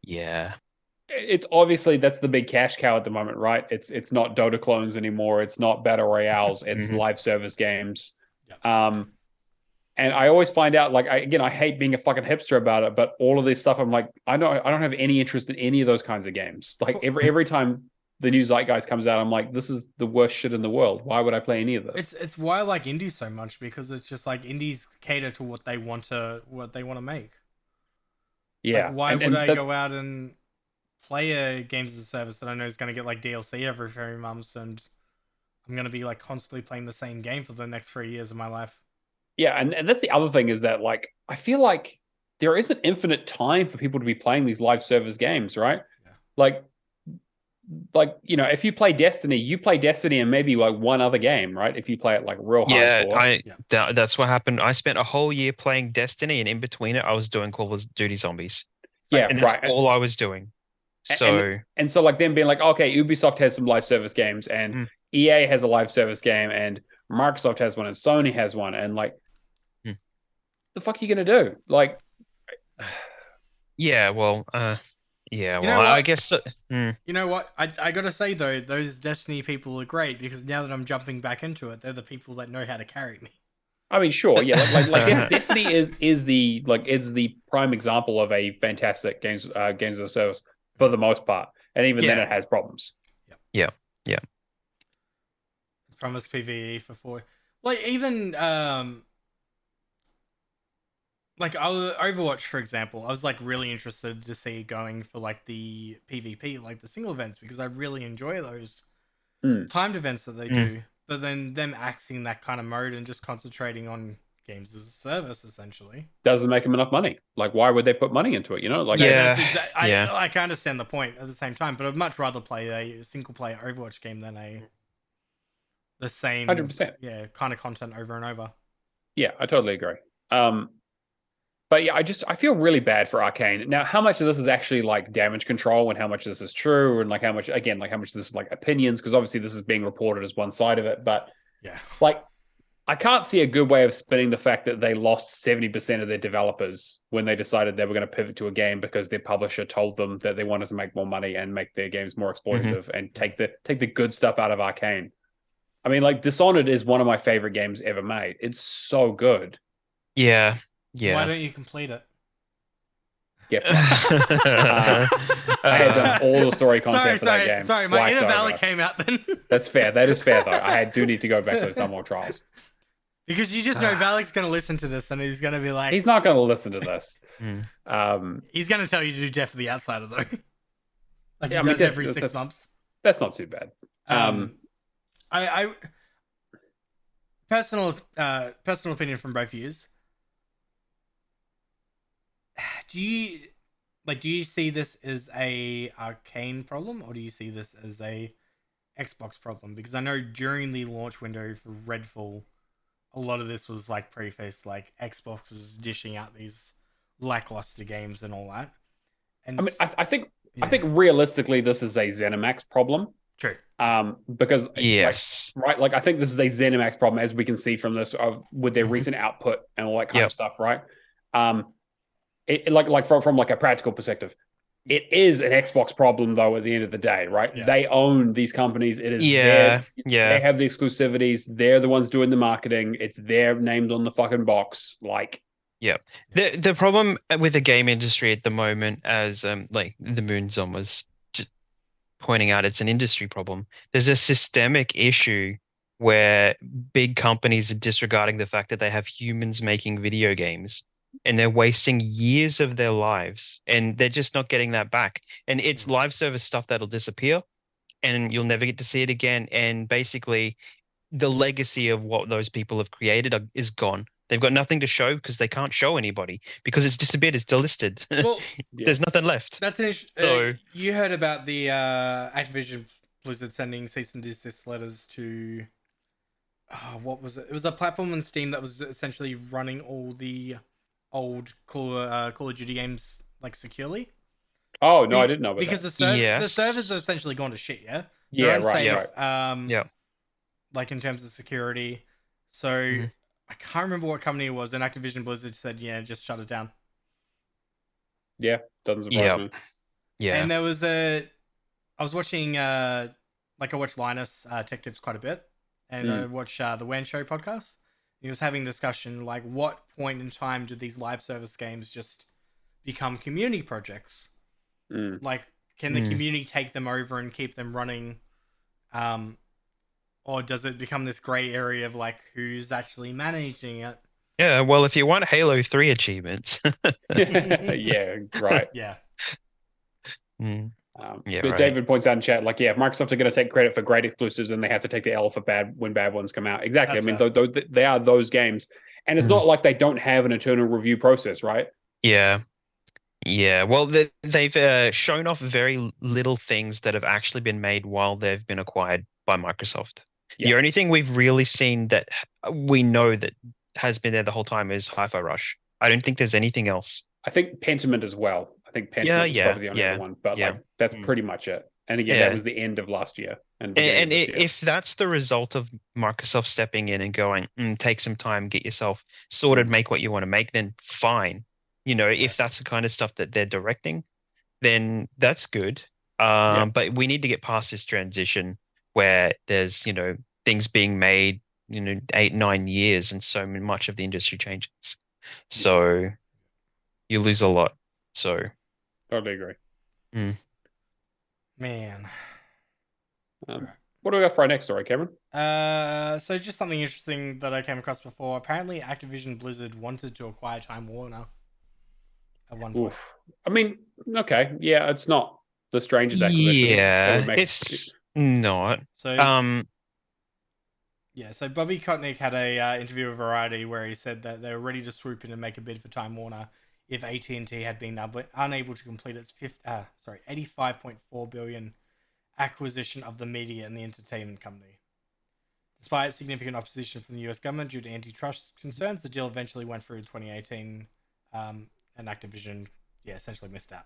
Yeah. It's obviously that's the big cash cow at the moment, right? It's not Dota clones anymore. It's not battle royales. It's live service games. And I always find out, I hate being a fucking hipster about it, but all of this stuff, I'm like, I don't have any interest in any of those kinds of games. Like every time the new Zeitgeist comes out, I'm like, this is the worst shit in the world. Why would I play any of this? It's why I like indies so much, because it's just like indies cater to what they want to make. Yeah. Like, why would I go out and play a games as a service that I know is going to get like DLC every 3 months, and I'm going to be like constantly playing the same game for the next 3 years of my life? Yeah, and that's the other thing, is that I feel like there isn't infinite time for people to be playing these live service games, right? Yeah. If you play Destiny, you play Destiny and maybe one other game, right? If you play it real hardcore. That's what happened. I spent a whole year playing Destiny, and in between it, I was doing Call of Duty Zombies. Yeah, and that's all I was doing. So them being like, okay, Ubisoft has some live service games, and EA has a live service game, and Microsoft has one, and Sony has one, and the fuck are you gonna do? I guess. You know what? I gotta say though, those Destiny people are great, because now that I'm jumping back into it, they're the people that know how to carry me. I mean, sure, yeah. Destiny is the prime example of a fantastic games as a service for the most part, and even then it has problems. Yeah. It's promised PvE for 4. Even Overwatch, for example, I was really interested to see going for the PvP, the single events, because I really enjoy those timed events that they do. But then them axing that kind of mode and just concentrating on games as a service, essentially, doesn't make them enough money. Why would they put money into it? I can understand the point at the same time, but I'd much rather play a single player Overwatch game than the same 100%. Kind of content over and over. Yeah, I totally agree. But yeah, I feel really bad for Arkane. Now, how much of this is actually damage control, and how much of this is true, and how much of this is opinions? Because obviously this is being reported as one side of it. But I can't see a good way of spinning the fact that they lost 70% of their developers when they decided they were going to pivot to a game because their publisher told them that they wanted to make more money and make their games more exploitative and take the good stuff out of Arkane. I mean, Dishonored is one of my favorite games ever made. It's so good. Yeah. Why don't you complete it? Yeah. I had done all the story content for that game. Sorry, my inner Valor came out then. That's fair. That is fair, though. I do need to go back to those done more trials. Because you just know Valak's going to listen to this, and he's going to be like... He's not going to listen to this. He's going to tell you to do Jeff the Outsider, though. He does every 6 months. That's not too bad. I personal opinion from both of you. Do you see this as a Arkane problem, or do you see this as a Xbox problem? Because I know during the launch window for Redfall, a lot of this was prefaced Xbox is dishing out these lackluster games and all that. And I think realistically this is a ZeniMax problem. True. Because yes, I think this is a ZeniMax problem, as we can see from this with their recent output and all that kind of stuff, right? From a practical perspective, It is an Xbox problem, though, at the end of the day, right? Yeah. They own these companies. It is Yeah, they have the exclusivities. They're the ones doing the marketing. It's their names on the fucking box. Like, yeah. The problem with the game industry at the moment, as like the Moonzon was just pointing out, it's an industry problem. There's a systemic issue where big companies are disregarding the fact that they have humans making video games and they're wasting years of their lives and they're just not getting that back. And it's live service stuff that'll disappear and you'll never get to see it again. And basically, the legacy of what those people have created is gone. They've got nothing to show because they can't show anybody because it's disappeared. It's delisted. Well, There's nothing left. That's an So- you heard about the Activision Blizzard sending cease and desist letters to what was it? It was a platform on Steam that was essentially running all the old Call of Duty games like securely. oh no, I didn't know about because that. the Yes. servers are essentially gone to shit. Yeah, Yeah, They're right, unsafe, right. Yeah. like in terms of security. So Mhm. I can't remember what company it was, and Activision Blizzard said, "Yeah, just shut it down." Yeah, doesn't surprise Yeah. me. Yeah. And there was I was watching like I watch Linus Tech Tips quite a bit, and I watch the Wan Show podcast. He was having a discussion like, what point in time do these live service games just become community projects? Like, can the community take them over and keep them running? Or does it become this gray area of like who's actually managing it? Yeah, well, if you want Halo 3 achievements. Yeah, right. Yeah. Mm. Yeah, But right. David points out in chat, like, yeah, if Microsoft are going to take credit for great exclusives, and they have to take the L for bad when bad ones come out. Exactly. That's I mean, fair. they are those games, and it's not like they don't have an internal review process, right? Yeah. Yeah. Well, they've shown off very little things that have actually been made while they've been acquired by Microsoft. Yeah. The only thing we've really seen that we know that has been there the whole time is Hi-Fi Rush. I don't think there's anything else. I think Pentiment as well. I think Pentiment was probably the only other one, but yeah. like that's pretty much it. And again, that was the end of last year and beginning And of this year. if that's the result of Microsoft stepping in and going, take some time, get yourself sorted, make what you want to make, then fine. You know, if that's the kind of stuff that they're directing, then that's good. But we need to get past this transition where there's, you know, things being made, you know, 8-9 years and so much of the industry changes. So you lose a lot. So Totally agree. Man. What do we got for our next story, Cameron? So just something interesting that I came across before. Apparently, Activision Blizzard wanted to acquire Time Warner at one point. Oof. I mean, okay, yeah, it's not the strangest acquisition. yeah, it's not. So yeah, so Bobby Kotick had a interview with Variety where he said that they were ready to swoop in and make a bid for Time Warner if AT&T had been unable to complete its 85.4 billion acquisition of the media and the entertainment company. Despite significant opposition from the US government due to antitrust concerns, the deal eventually went through in 2018, and Activision, essentially missed out.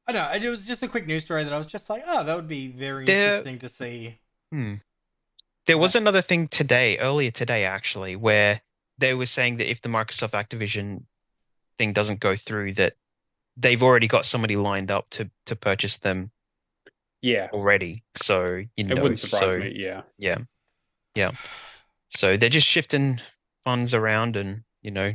I don't know, it was just a quick news story that I was just like, oh, that would be very interesting to see. There was another thing earlier today actually, where they were saying that if the Microsoft Activision thing doesn't go through, that they've already got somebody lined up to purchase them. Yeah. Already. So, you know, it wouldn't surprise me. Yeah. Yeah. So they're just shifting funds around and, you know,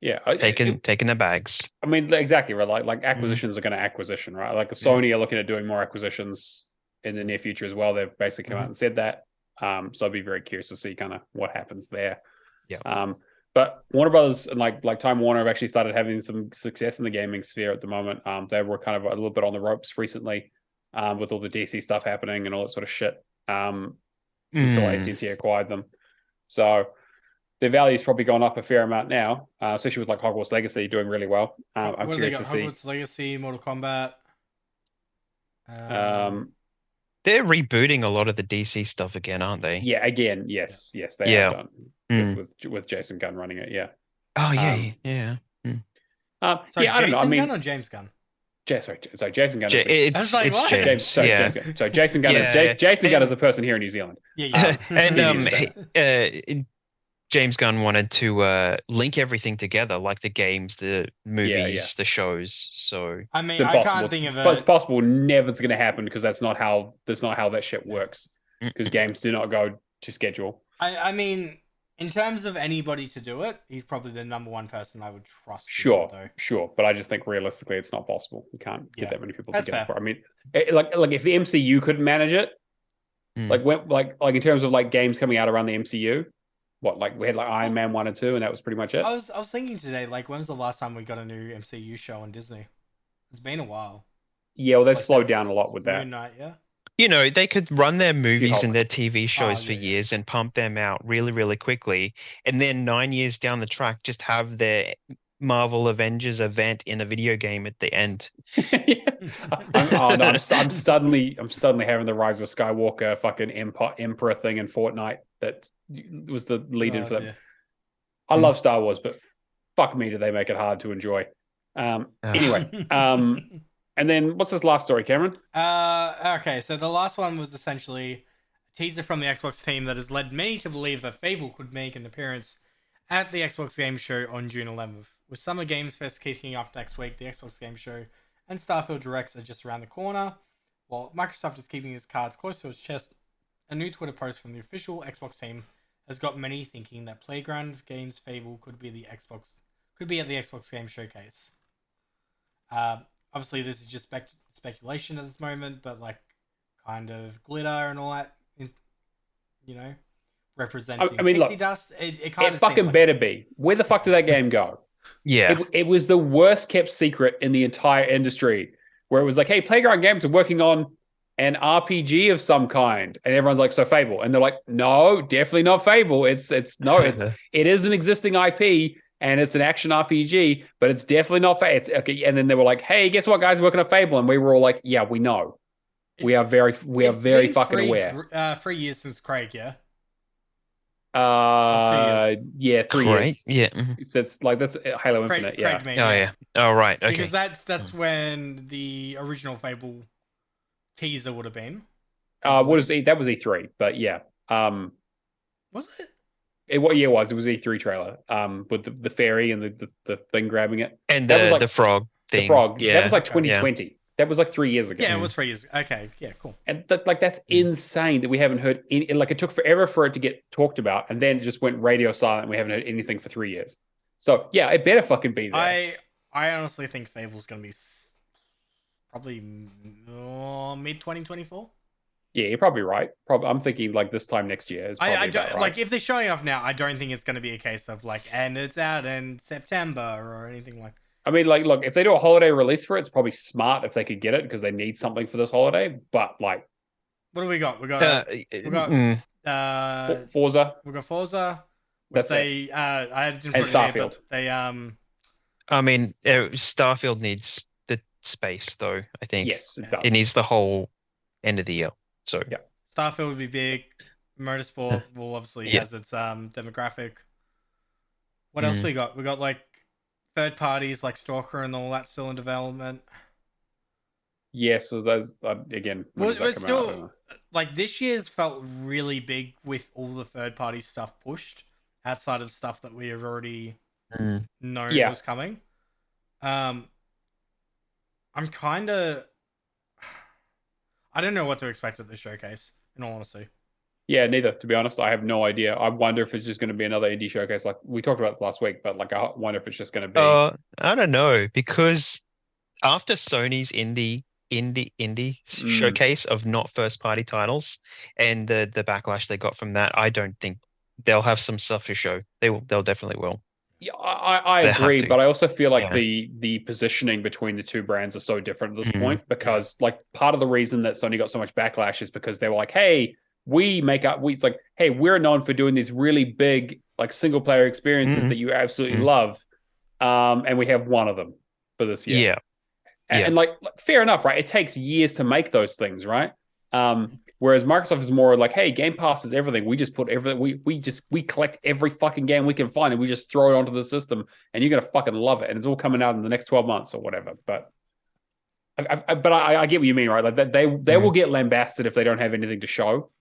taking their bags. I mean, exactly right. Like acquisitions are going to acquisition, right? Like Sony are looking at doing more acquisitions in the near future as well. They've basically come out and said that. So I'd be very curious to see kind of what happens there. Yeah. But Warner Brothers and like Time Warner have actually started having some success in the gaming sphere at the moment. They were kind of a little bit on the ropes recently, with all the DC stuff happening and all that sort of shit. Until AT&T acquired them. So their value's probably gone up a fair amount now, especially with like Hogwarts Legacy doing really well. I'm curious to see. Hogwarts Legacy, Mortal Kombat. They're rebooting a lot of the DC stuff again, aren't they? Yeah, again, yes, they have done with Jason Gunn running it. Yeah. Oh yeah, Sorry, I don't know. I mean, Gunn or James Gunn? Sorry, Jason Gunn. It's James. Jason Gunn. Jason Gunn is a person here in New Zealand. Yeah. And James Gunn wanted to link everything together, like the games, the movies, the shows. So I It's mean, I impossible. can't think of But it's a. possible. Never it's going to happen because that's not how that shit works. Because mm, games do not go to schedule. I mean, in terms of anybody to do it, he's probably the number one person I would trust to do Sure, it, though. sure, but I just think realistically, it's not possible. You can't get Yeah. that many people That's together. fair. I mean, like if the MCU couldn't manage it, mm. like when like in terms of like games coming out around the MCU, what like we had like Iron Man 1 and 2, and that was pretty much it. I was thinking today, like, when was the last time we got a new MCU show on Disney? It's been a while. Yeah, well, they've Like, slowed down a lot with that. Moon Knight, yeah. You know, they could run their movies Hulk. and their TV shows Oh, for yeah, yeah. years and pump them out really, really quickly, and then 9 years down the track, just have their Marvel Avengers event in a video game at the end. Yeah. I'm suddenly having the Rise of Skywalker fucking Emperor thing in Fortnite. That was the lead in Oh, for that. dear. I love Star Wars, but fuck me, do they make it hard to enjoy. Anyway, and then what's this last story, Cameron? Okay, so the last one was essentially a teaser from the Xbox team that has led many to believe that Fable could make an appearance at the Xbox Game Show on June 11th. With Summer Games Fest kicking off next week, the Xbox Game Show and Starfield Directs are just around the corner. While Microsoft is keeping its cards close to its chest, a new Twitter post from the official Xbox team has got many thinking that Playground Games Fable could be at the Xbox Game Showcase. Obviously, this is just speculation at this moment, but like kind of glitter and all that, you know, representing I mean, pixie look, dust. It kind it of fucking like better be. Where the fuck did that game go? Yeah. It was the worst kept secret in the entire industry, where it was like, hey, Playground Games are working on an RPG of some kind, and everyone's like, so Fable, and they're like, no, definitely not Fable. It is an existing IP, and it's an action RPG, but it's definitely not Fable. Okay, and then they were like, hey, guess what, guys, working on Fable, and we were all like, yeah, we know. We are very fucking aware. 3 years since Craig, yeah. Yeah, 3 Great. years. Yeah. So it's like that's Halo Infinite. Yeah. Craig made, Oh yeah. Oh right. Okay. Because that's when the original Fable teaser would have been. What is that was E3, but yeah. Was it? It was E3 trailer. With the fairy and the thing grabbing it. And that was like the frog thing. The frog. Yeah. That was like 2020. That was like 3 years ago. Yeah, it was 3 years. Okay, yeah, cool. And that's insane that we haven't heard any. Like it took forever for it to get talked about, and then it just went radio silent. And we haven't heard anything for 3 years. So yeah, it better fucking be there. I honestly think Fable's gonna be probably mid 2024. Yeah, you're probably right. I'm thinking like this time next year. Is I don't right. like if they're showing off now. I don't think it's going to be a case of like, and it's out in September or anything like. I mean, like, look, if they do a holiday release for it, it's probably smart if they could get it because they need something for this holiday. But like, what do we got? We got Forza. We got Forza. That's they. I didn't put and Starfield. Here, but they I mean, Starfield needs the space though. I think. Yes, it does. It needs the whole end of the year. So yeah, Starfield would be big. Motorsport will obviously has its demographic. What else we got? We got like third parties like Stalker and all that still in development. Yeah, so those again. We're still like this year's felt really big with all the third party stuff pushed outside of stuff that we have already known was coming. I'm kind of. I don't know what to expect at this showcase, in all honesty. Yeah, neither, to be honest. I have no idea. I wonder if it's just going to be another indie showcase. Like we talked about last week, but like I wonder if it's just going to be. I don't know, because after Sony's indie showcase of not first party titles and the backlash they got from that, I don't think they'll have some stuff to show. They'll definitely will. Yeah, I agree, but I also feel like the positioning between the two brands are so different at this point because like part of the reason that Sony got so much backlash is because they were like, hey, it's like, hey, we're known for doing these really big like single player experiences that you absolutely love, and we have one of them for this year. Yeah. And like fair enough, right? It takes years to make those things, right? Whereas Microsoft is more like, hey, Game Pass is everything. We just put everything. We collect every fucking game we can find, and we just throw it onto the system, and you're gonna fucking love it. And it's all coming out in the next 12 months or whatever. But I get what you mean, right? Like they will get lambasted if they don't have anything to show.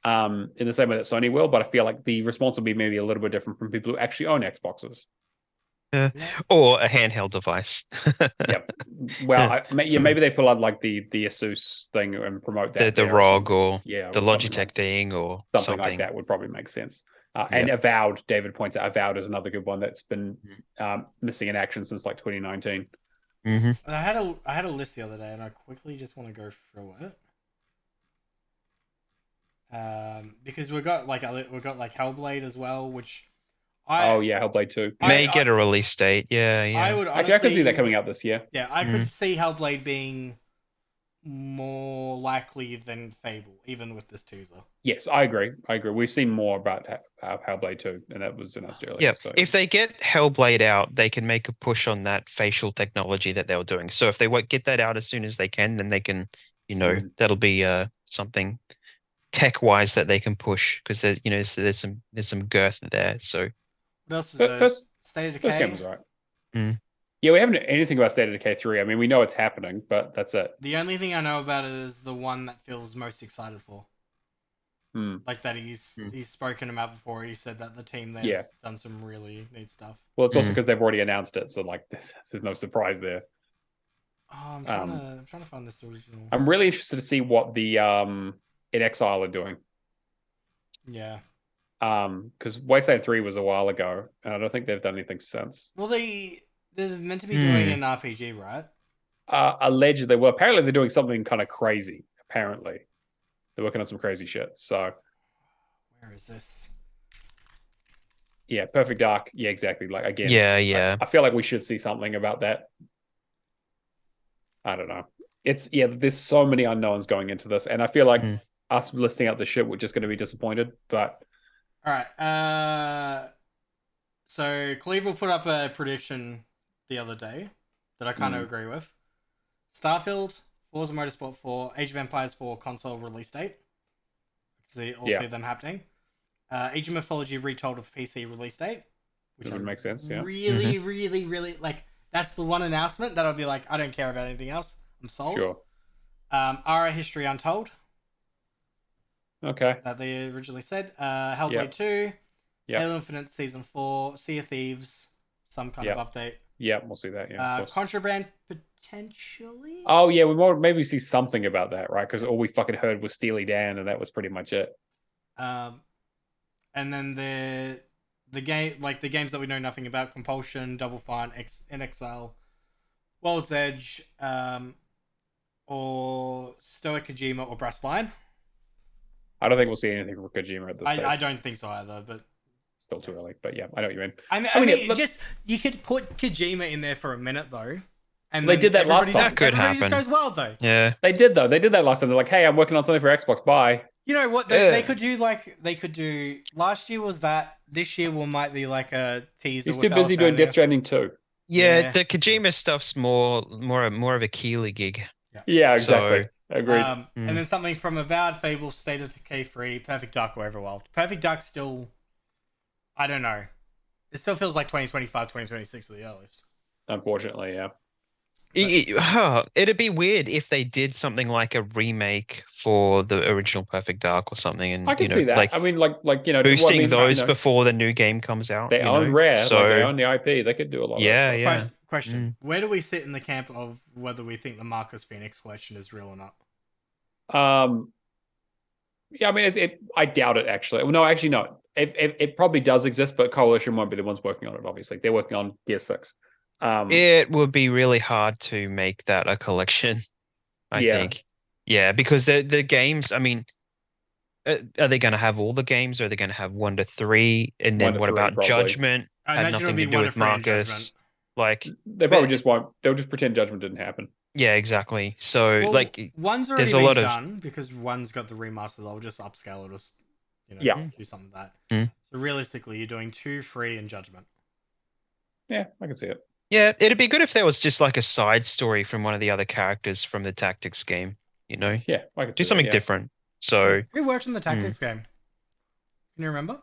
in the same way that Sony will, but I feel like the response will be maybe a little bit different from people who actually own Xboxes. Or a handheld device. Yep. Well, maybe they pull out like the Asus thing and promote that. The ROG or the Logitech thing or something like that would probably make sense. And Avowed, David points out, Avowed is another good one that's been missing in action since like 2019. Mm-hmm. I had a list the other day, and I quickly just want to go through it. Because we got like Hellblade as well, which Hellblade 2 may get a release date. Yeah. I would honestly, I could see that coming out this year. Yeah, I could see Hellblade being more likely than Fable, even with this teaser. Yes, I agree. We've seen more about Hellblade 2, and that was in Australia. Yeah, so. If they get Hellblade out, they can make a push on that facial technology that they were doing. So if they get that out as soon as they can, then they can, that'll be something tech-wise that they can push, because there's some girth there. So what else is there? State of Decay. First game was right. Yeah, we haven't anything about State of Decay 3. I mean, we know it's happening, but that's it. The only thing I know about it is the one that Phil's most excited for. Like that he's spoken about before. He said that the team there's done some really neat stuff. Well, it's also because they've already announced it, so like there's no surprise there. Oh, I'm trying to find this original. I'm really interested to see what the In Exile are doing. Yeah. Because Wasteland 3 was a while ago, and I don't think they've done anything since. Well, they're meant to be doing an RPG, right? Allegedly. Well, apparently they're doing something kind of crazy. Apparently. They're working on some crazy shit. So. Where is this? Yeah, Perfect Dark. Yeah, exactly. Like, again. Yeah. I feel like we should see something about that. I don't know. There's so many unknowns going into this, and I feel like us listing out the shit, we're just going to be disappointed, but. All right. So Cleaver put up a prediction the other day that I kind of agree with. Starfield, Forza Motorsport 4, Age of Empires 4 console release date. See them happening. Age of Mythology Retold of PC release date. Which would make sense, yeah. Really, really, really, like, that's the one announcement that I'll be like, I don't care about anything else. I'm sold. Sure. Ara History Untold. Okay. That they originally said. Hellblade 2. Halo Infinite Season 4. Sea of Thieves. Some kind of update. Yeah, we'll see that, yeah. Contraband, potentially? Oh, yeah, we might maybe see something about that, right? Because all we fucking heard was Steely Dan, and that was pretty much it. And then the games that we know nothing about: Compulsion, Double Fine, In Exile, World's Edge, or Stoic Kojima or Brass Line. I don't think we'll see anything from Kojima at this stage. I don't think so either, but still too early. But yeah, I know what you mean. I mean, just you could put Kojima in there for a minute though, and they did that last time. That could happen. Just goes wild though. Yeah, they did though. They did that last time. They're like, "Hey, I'm working on something for Xbox. Bye." You know what? They could do last year was that. This year might be like a teaser. He's too busy doing Death Stranding 2. Yeah, the Kojima stuff's more of a Keeley gig. Yeah, exactly. So, agreed. And then something from Avowed, Fable, State of Decay 3, Perfect Dark, or Everwild. Perfect Dark still, I don't know. It still feels like 2025, 2026 at the earliest. Unfortunately, yeah. It'd be weird if they did something like a remake for the original Perfect Dark or something, and I can see that. I mean, like boosting those before the new game comes out. They own Rare, so they own the IP. They could do a lot. Yeah. Question: where do we sit in the camp of whether we think the Marcus Phoenix collection is real or not? Yeah, I mean, I doubt it actually. Well, no, actually, no. It probably does exist, but Coalition won't be the ones working on it. Obviously, they're working on Gear 6. It would be really hard to make that a collection, I think. Yeah, because the games, I mean, are they going to have all the games, or are they going to have 1 to 3? And then what about probably. Judgment? Had nothing to do with Marcus. Like they probably just won't. They'll just pretend Judgment didn't happen. Yeah, exactly. So one's already been done because one's got the remaster. They'll just upscale it, or do something like that. So realistically, you're doing 2, 3, and Judgment. Yeah, I can see it. Yeah, it'd be good if there was just like a side story from one of the other characters from the Tactics game, Yeah, I can do something different. So who worked on the Tactics game? Can you remember?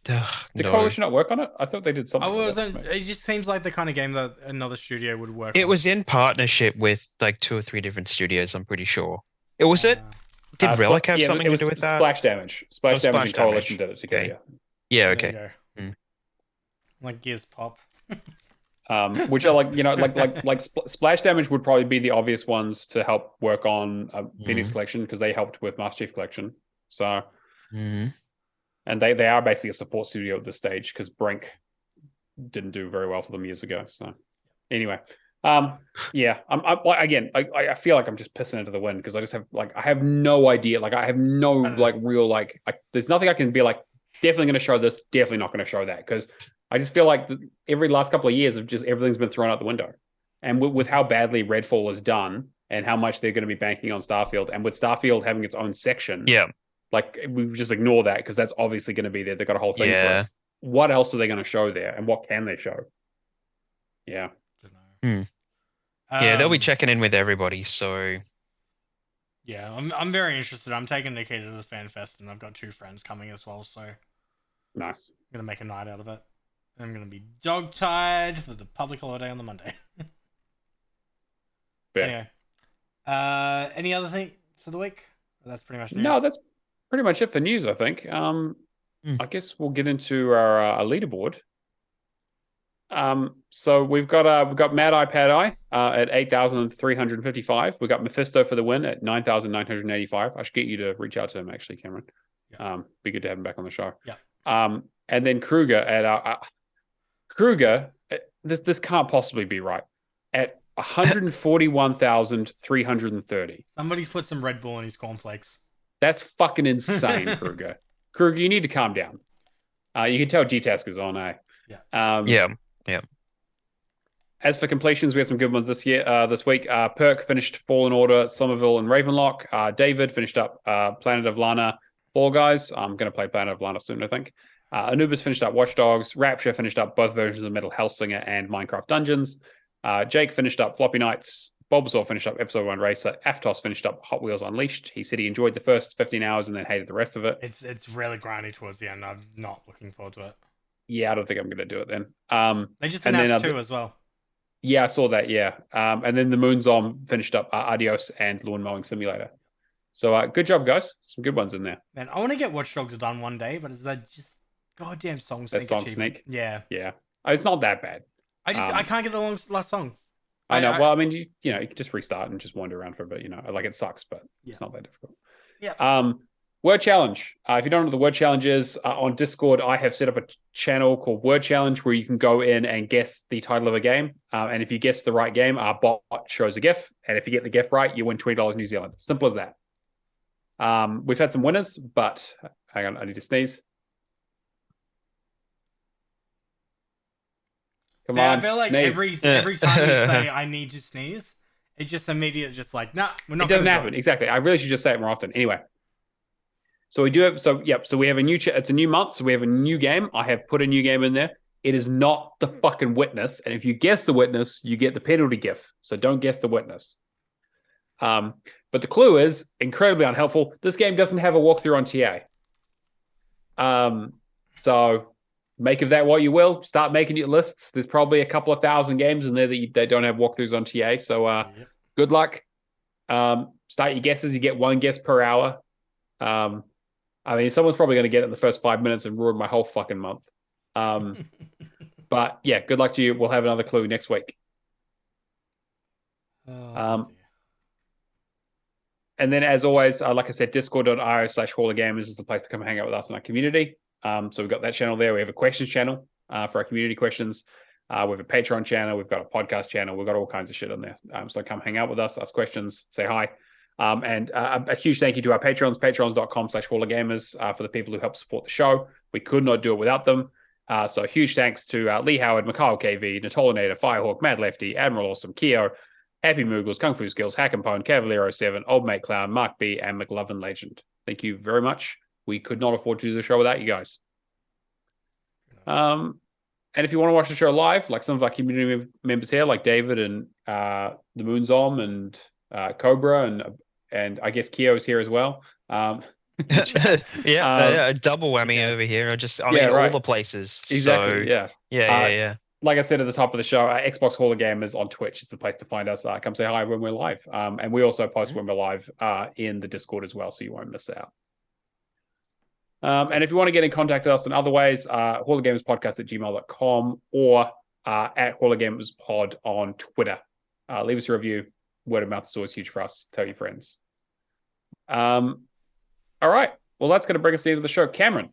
Did Coalition not work on it? I thought they did something. It just seems like the kind of game that another studio would work on. It was in partnership with like 2 or 3 different studios, I'm pretty sure. Was it? Did Relic have yeah, something it to was do with that? splash damage. Splash damage Splash and Coalition damage. did it together. Okay. Yeah. Yeah, There okay. you go. Like Gears Pop. Which are like splash damage would probably be the obvious ones to help work on Phoenix Collection because they helped with Master Chief Collection. So, and they are basically a support studio at this stage because Brink didn't do very well for them years ago. So, anyway, yeah, I feel like I'm just pissing into the wind because I just have I have no idea. Like I have no real there's nothing I can be like definitely going to show this, definitely not going to show that because I just feel like every last couple of years of just everything's been thrown out the window. And with how badly Redfall is done and how much they're going to be banking on Starfield, and with Starfield having its own section, like we just ignore that because that's obviously going to be there. They've got a whole thing for it. What else are they going to show there, and what can they show? Yeah. Yeah, they'll be checking in with everybody. So yeah, I'm very interested. I'm taking Nikita to the fan fest, and I've got 2 friends coming as well. So nice. I'm gonna make a night out of it. I'm gonna be dog tired for the public holiday on the Monday. Anyway, any other things of the week? That's pretty much news. No, that's pretty much it for news. I think. I guess we'll get into our leaderboard. So we've got Mad Eye Pad Eye at 8,355. We've got Mephisto for the win at 9,985. I should get you to reach out to him actually, Cameron. Be good to have him back on the show. And then Kruger at Kruger. This can't possibly be right at 141,330. Somebody's put some Red Bull in his cornflakes. That's fucking insane, Kruger. Kruger, you need to calm down. You can tell G-Task is on, yeah. As for completions, we had some good ones this week. Perk finished Fallen Order, Somerville, and Ravenlock. David finished up Planet of Lana, Fall Guys. I'm going to play Planet of Lana soon, I think. Anubis finished up Watch Dogs. Rapture finished up both versions of Metal Hellsinger and Minecraft Dungeons. Jake finished up Floppy Nights. Bulbasaur finished up Episode 1 Racer. Aftos finished up Hot Wheels Unleashed. He said he enjoyed the first 15 hours and then hated the rest of it. It's really grindy towards the end. I'm not looking forward to it. Yeah, I don't think I'm going to do it then. They just announced 2 as well. Yeah, I saw that, yeah. And then the Moonzom finished up Adios and Lawn Mowing Simulator. So good job, guys. Some good ones in there. Man, I want to get Watch Dogs done one day, but is that just goddamn song sneak? That song sneak? Yeah. Yeah. It's not that bad. I can't get the last song. I know. Well, I mean, you can just restart and just wander around for a bit, like it sucks, but it's not that difficult. Yeah. Word challenge. If you don't know what the word challenge is, on Discord, I have set up a channel called Word Challenge where you can go in and guess the title of a game. And if you guess the right game, our bot shows a GIF. And if you get the GIF right, you win $20 New Zealand. Simple as that. We've had some winners, but hang on, I need to sneeze. Come on. I feel like sneeze. every time you say I need to sneeze, it just immediately just like, nah, we're not. It doesn't happen. Exactly. I really should just say it more often. Anyway. So we do have, so we have a new, it's a new month, so we have a new game. I have put a new game in there. It is not the fucking Witness, and if you guess the Witness, you get the penalty GIF. So don't guess the Witness. But the clue is incredibly unhelpful. This game doesn't have a walkthrough on TA. So make of that what you will. Start making your lists. There's probably a couple of thousand games in there that they don't have walkthroughs on TA. So good luck. Start your guesses. You get 1 guess per hour. I mean, someone's probably going to get it in the first 5 minutes and ruin my whole fucking month. But yeah, good luck to you. We'll have another clue next week. And then, as always, like I said, discord.io/Hall of Gamers is the place to come hang out with us in our community. So we've got that channel there. We have a questions channel for our community questions. We have a Patreon channel. We've got a podcast channel. We've got all kinds of shit on there. So come hang out with us, ask questions, say hi. And a huge thank you to our patrons, patrons.com/Hall of Gamers, for the people who help support the show. We could not do it without them. So huge thanks to Lee Howard, Mikhail KV, Natolinator, Firehawk, Mad Lefty, Admiral Awesome, Keo, Happy Moogles, Kung Fu Skills, Hack and Pone, Cavalier 07, Old Mate Clown, Mark B, and McLovin Legend. Thank you very much. We could not afford to do the show without you guys. And if you want to watch the show live, like some of our community members here, like David and the Moonzom and Cobra and I guess Keo's here as well. Yeah, double whammy over here. I mean, all the places. Exactly. So, yeah. like I said at the top of the show, Xbox Hall of Gamers on Twitch is the place to find us. Come say hi when we're live. And we also post when we're live in the Discord as well, so you won't miss out. And if you want to get in contact with us in other ways, hallofgamerspodcast@gmail.com or at Hall of Gamers Pod on Twitter. Leave us a review. Word of mouth is always huge for us. Tell your friends. All right. Well, that's going to bring us to the end of the show. Cameron,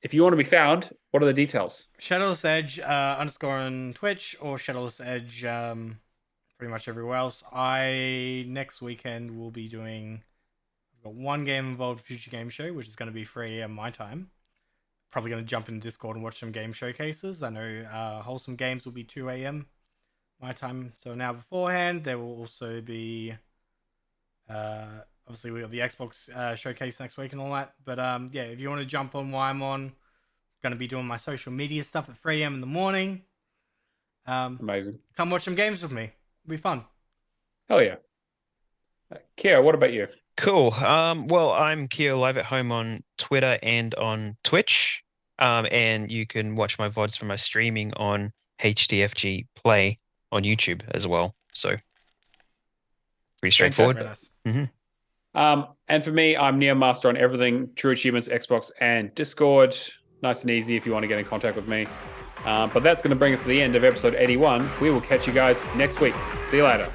if you want to be found, what are the details? Shadowless Edge _ on Twitch or Shadowless Edge pretty much everywhere else. Next weekend will be doing... I've got one game involved Future Game Show, which is going to be 3 a.m. my time. Probably going to jump in Discord and watch some game showcases. I know Wholesome Games will be 2 a.m. my time. So now beforehand, there will also be... obviously, we got the Xbox showcase next week and all that. But yeah, if you want to jump on while I'm on, going to be doing my social media stuff at 3 a.m. in the morning. Amazing. Come watch some games with me. It'll be fun. Hell yeah. Kira, what about you? Cool. Well, I'm Keo live at home on Twitter and on Twitch. And you can watch my VODs from my streaming on HDFG Play on YouTube as well. So pretty straightforward. And for me, I'm Neomaster on everything, True Achievements, Xbox, and Discord. Nice and easy if you want to get in contact with me. But that's going to bring us to the end of episode 81. We will catch you guys next week. See you later.